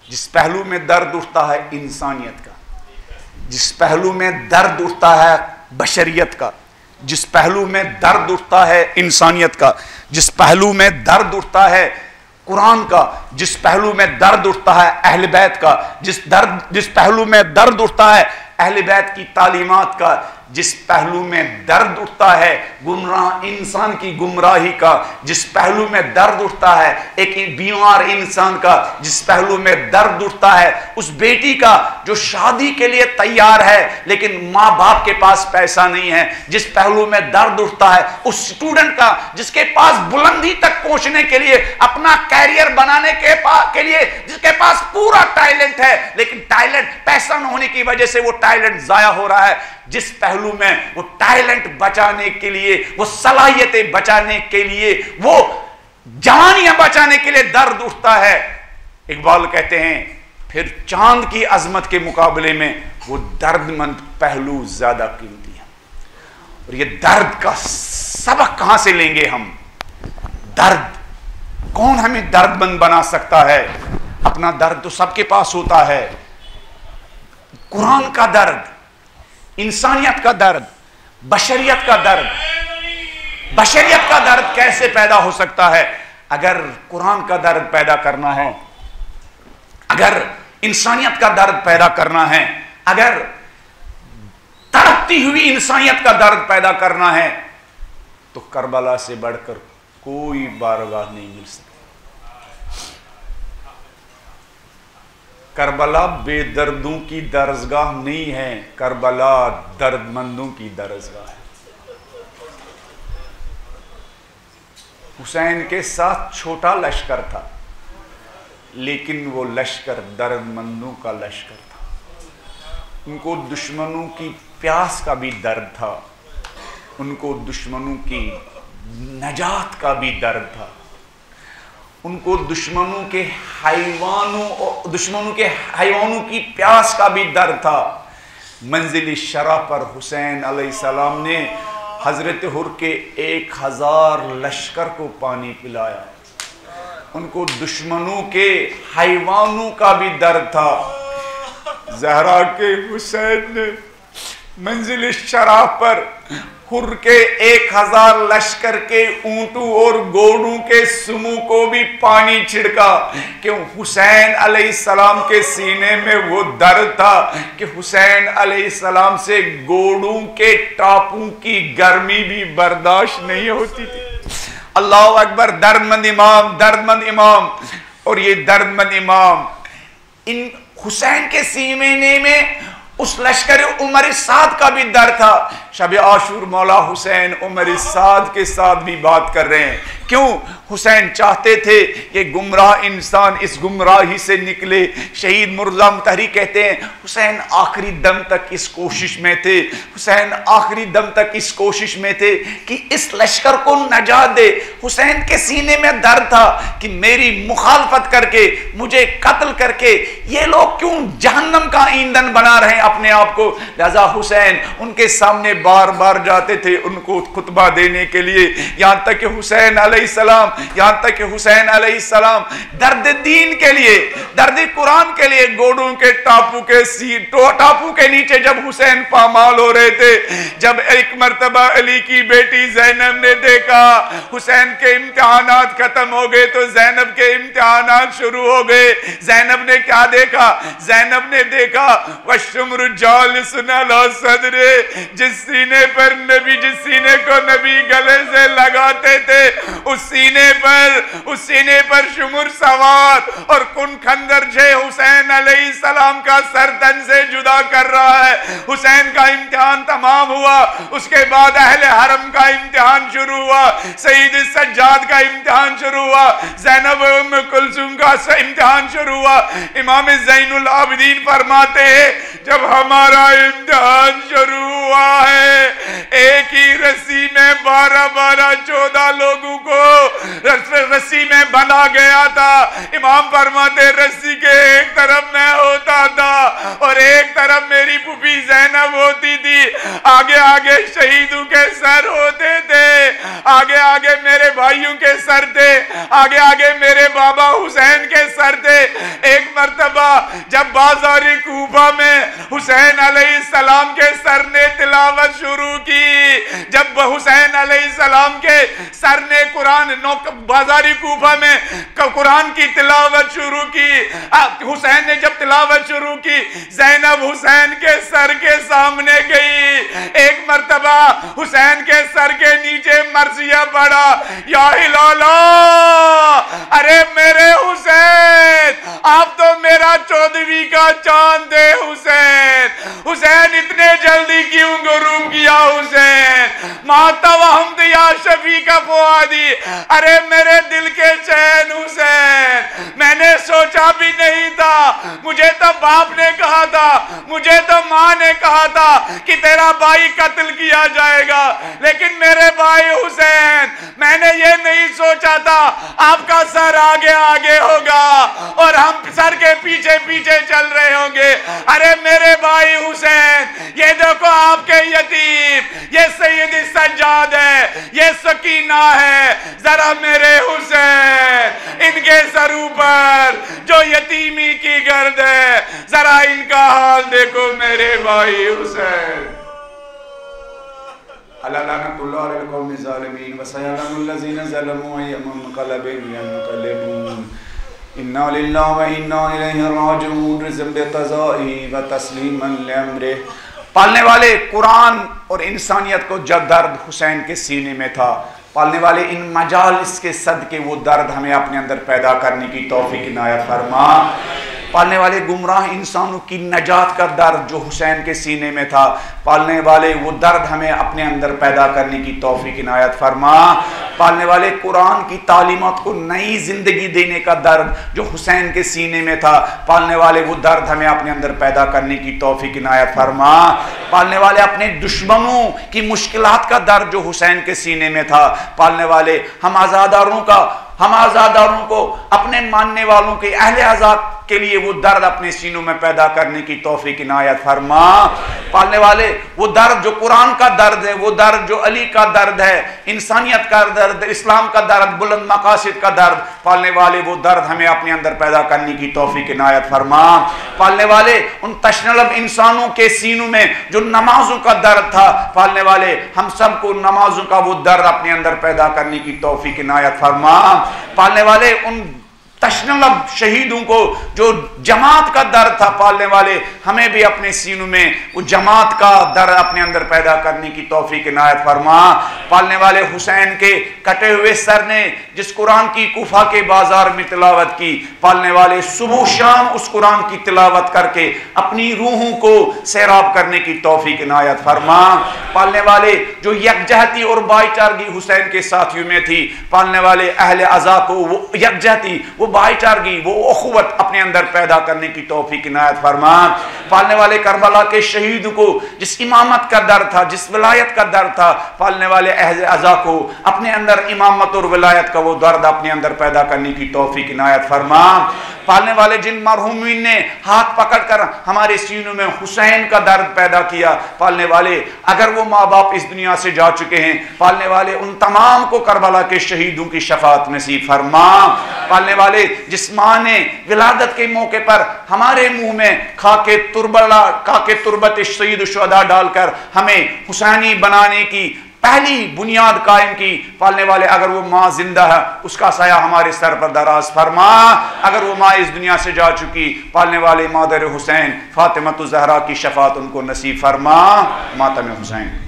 जिस पहलू में दर्द उठता है इंसानियत का, जिस पहलू में दर्द उठता है बशरियत का, जिस पहलू में दर्द उठता है इंसानियत का, जिस पहलू में दर्द उठता है कुरान का, जिस पहलू में दर्द उठता है अहले बैत का, जिस पहलू में दर्द उठता है अहले बैत की तालीमात का, जिस पहलू में दर्द उठता है गुमराह इंसान की गुमराही का, जिस पहलू में दर्द उठता है एक बीमार इंसान का, जिस पहलू में दर्द उठता है उस बेटी का जो शादी के लिए तैयार है लेकिन माँ बाप के पास पैसा नहीं है, जिस पहलू में दर्द उठता है उस स्टूडेंट का जिसके पास बुलंदी तक पहुंचने के लिए, अपना कैरियर बनाने के लिए जिसके पास पूरा टैलेंट है लेकिन टैलेंट पैसा न होने की वजह से वो टैलेंट जाया हो रहा है, जिस पहलू में वो टैलेंट बचाने के लिए, वो सलाहियतें बचाने के लिए, वो जवानियां बचाने के लिए दर्द उठता है। इकबाल कहते हैं फिर चांद की अजमत के मुकाबले में वो दर्दमंद पहलू ज्यादा कीमती है। और ये दर्द का सबक कहां से लेंगे हम? दर्द, कौन हमें दर्दमंद बना सकता है? अपना दर्द तो सबके पास होता है। कुरान का दर्द, इंसानियत का दर्द, बशरियत का दर्द। बशरियत का दर्द कैसे पैदा हो सकता है? अगर कुरान का दर्द पैदा करना है, अगर इंसानियत का दर्द पैदा करना है, अगर तड़पती हुई इंसानियत का दर्द पैदा करना है, तो करबला से बढ़कर कोई बारगाह नहीं मिल सकती। करबला बेदर्दों की दरसगाह नहीं है, करबला दर्दमंदों की दरसगाह है। हुसैन के साथ छोटा लश्कर था, लेकिन वो लश्कर दर्दमंदों का लश्कर था। उनको दुश्मनों की प्यास का भी दर्द था, उनको दुश्मनों की नजात का भी दर्द था, उनको दुश्मनों के हैवानों की प्यास का भी दर्द था। मंजिल शरा पर हुसैन अलैहिस्सलाम ने हजरत हुर के 1000 लश्कर को पानी पिलाया। उनको दुश्मनों के हैवानों का भी दर्द था। ज़हरा के हुसैन ने मंजिल शरा पर हुर के 1000 लश्कर के ऊंटों और घोड़ों के सुमू को भी पानी छिड़का। क्यों? हुसैन अलैहिस्सलाम के सीने में वो दर्द था कि हुसैन अलैहिस्सलाम से घोड़ों के टापों की गर्मी भी बर्दाश्त नहीं होती थी। अल्लाह अकबर! दर्दमंद इमाम, दर्दमंद इमाम। और ये दर्दमंद इमाम, इन हुसैन के सीने में उस लश्कर उमर साद का भी दर्द था। शब आशूर मौला हुसैन उमर साद के साथ भी बात कर रहे हैं। क्यों? हुसैन चाहते थे कि गुमराह इंसान इस गुमराही से निकले। शहीद मुर्जा मुतहरी कहते हैं हुसैन आखिरी दम तक इस कोशिश में थे, हुसैन आखिरी दम तक इस कोशिश में थे कि इस लश्कर को नजात दे। हुसैन के सीने में दर्द था कि मेरी मुखालफत करके, मुझे कत्ल करके ये लोग क्यों जहन्नम का ईंधन बना रहे हैं अपने आप को। लिहाजा हुसैन उनके सामने बार बार जाते थे उनको खुतबा देने के लिए। यहां तक कि हुसैन अलैहिस्सलाम दर्द दीन के लिए, दर्द कुरान के लिए घोड़ों के टापू के नीचे जब हुसैन पामाल हो रहे थे, जब एक मर्तबा अली की बेटी ज़ैनब ने देखा हुसैन के इम्तिहानात खत्म हो गए तो ज़ैनब के इम्तिहानात शुरू हो गए। ज़ैनब ने क्या देखा? ज़ैनब ने देखा वशुमरु जालिसन अला सदरे, जिस सीने पर नबी, जिस सीने को नबी गले से लगाते थे उस सीने पर शुमुर सवार और कुन खंदर से हुसैन अलैहिस्सलाम का सर तन से जुदा कर रहा है। हुसैन का इम्तिहान तमाम हुआ, उसके बाद अहले हरम का इम्तिहान शुरू हुआ, सईद सज्जाद का इम्तिहान शुरू हुआ, ज़ैनब उम्म कुलसूम का इम्तिहान शुरू हुआ। इमाम ज़ैनुल आबिदीन फरमाते हैं जब हमारा इम्तिहान शुरू हुआ है, एक ही रस्सी में 12 14 लोगों को रस्सी में बंधा गया था। इमाम फरमाते रस्सी के एक तरफ मैं होता था और एक तरफ मेरी फूफी ज़ैनब होती थी। आगे आगे शहीदों के सर होते थे, आगे आगे मेरे भाइयों के सर थे, आगे आगे मेरे बाबा हुसैन के सर थे। एक मर्तबा जब बाज़ार कूफा में हुसैन अलैहिस्सलाम के सर ने तिलावत शुरू की, जब हुसैन अलैहिस्सलाम के सर ने कुरान बाज़ारी कूफा में कुरान की तिलावत शुरू की, हुसैन ने जब तिलावत शुरू की, ज़ैनब हुसैन के सर के सामने गई। एक मर्तबा हुसैन के सर के नीचे मर्सिया पड़ा, या हिलाला, अरे मेरे हुसैन आप तो मेरा 14वीं का चांद दे हुसैन। हुसैन इतने जल्दी क्यों गुरूब किया हुसैन? माता वहम्द या शफी का फुआदी, अरे मेरे दिल के चैन हुसैन, मैंने सोचा भी नहीं था, मुझे तो बाप ने कहा था, मुझे तो माँ ने कहा था कि तेरा भाई कत्ल किया जाएगा, लेकिन मेरे भाई हुसैन मैंने ये नहीं सोचा था आपका सर आगे आगे होगा और हम सर के पीछे पीछे चल रहे होंगे। अरे मेरे भाई हुसैन, ये देखो आपके यतीम, ये सैयद सज्जाद है, ये सकीना है, जरा मेरे हुसैन इनके सरू पर जो यतीमी की गर्द है, जरा इनका हाल देखो मेरे भाई हुसैन। अला लानतुल्लाह अलल कौमिज़ ज़ालिमीन व सयअलमुल लज़ीना ज़लमू अय्युम मुनक़लबिन यन्क़लिबून। इन्ना लिल्लाहि व इन्ना इलैहि राजिऊन रिज़्क़न बिक़ज़ाइही व तस्लीमन लिअम्रिही। पालने वाले कुरान और इंसानियत को जब दर्द हुसैन के सीने में था, पालने वाले इन मजालिस के सदके वो दर्द हमें अपने अंदर पैदा करने की तौफीक इनायत फरमा। पालने वाले गुमराह इंसानों की नजात का दर्द जो हुसैन के सीने में था, पालने वाले वो दर्द हमें अपने अंदर पैदा करने की तौफीक इनायत फरमा। पालने वाले कुरान की तालीमात को नई जिंदगी देने का दर्द जो हुसैन के सीने में था, पालने वाले वो दर्द हमें अपने अंदर पैदा करने की तौफीक इनायत फरमा। पालने वाले अपने दुश्मनों की मुश्किलात का दर्द जो हुसैन के सीने में था, पालने वाले हम आज़ादारों को अपने मानने वालों के अहले आज़ाद के लिए वो दर्द अपने सीनों में पैदा करने की तौफीक इनायत फरमा। पालने वाले वो दर्द जो कुरान का दर्द है, वो दर्द जो अली का दर्द है, इंसानियत का दर्द, इस्लाम का दर्द, बुलंद मकासिद का दर्द, पालने वाले वो दर्द हमें अपने अंदर पैदा करने की तौफीक इनायत फरमा। पालने वाले उन तशनलब इंसानों के सीनों में जो नमाजों का दर्द था, पालने वाले हम सबको नमाजों का वो दर्द अपने अंदर पैदा करने की तौफीक इनायत फरमा। पालने वाले उन तशनलब शहीदों को जो जमात का दर्द था, पालने वाले हमें भी अपने सीनों में वो जमात का दर्द अपने अंदर पैदा करने की तौफीक इनायत फरमा। पालने वाले हुसैन के कटे हुए सर ने जिस कुरान की कुफा के बाजार में तिलावत की, पालने वाले सुबह शाम उस कुरान की तिलावत करके अपनी रूहों को सैराब करने की तौफीक इनायत फरमा। पालने वाले जो यकजहती और भाईचारगी हुसैन के साथियों में थी, पालने वाले अहले अज़ा को वो यकजहती, वो भाईचारगी, वो उखुवत अपने अंदर पैदा करने की तौफीक इनायत फरमा। पालने वाले करबला के शहीद को जिस इमामत का दर्द था, जिस विलायत का दर्द था, पालने वाले अहले अज़ा को अपने अंदर इमामत और विलायत का वो दर्द अपने अंदर पैदा करने की तौफीक इनायत फरमा। पालने वाले जिन मरहूमीन ने हाथ पकड़कर हमारे सीनों में हुसैन का दर्द पैदा किया, पालने वाले अगर वो माँ बाप इस दुनिया से जा चुके हैं, पालने वाले उन तमाम को करबला के शहीदों की शफाअत नसीब फरमा। पालने वाले जिस माँ ने विलादत के मौके पर हमारे मुंह में खाके तुरबत शहीद शुहदा डालकर हमें हुसैनी बनाने की पहली बुनियाद कायम की, पालने वाले अगर वो माँ जिंदा है उसका साया हमारे सर पर दराज फरमा। अगर वो माँ इस दुनिया से जा चुकी, पालने वाले मादर हुसैन फातिमा ज़हरा की शफाअत उनको नसीब फरमा। मातम हुसैन।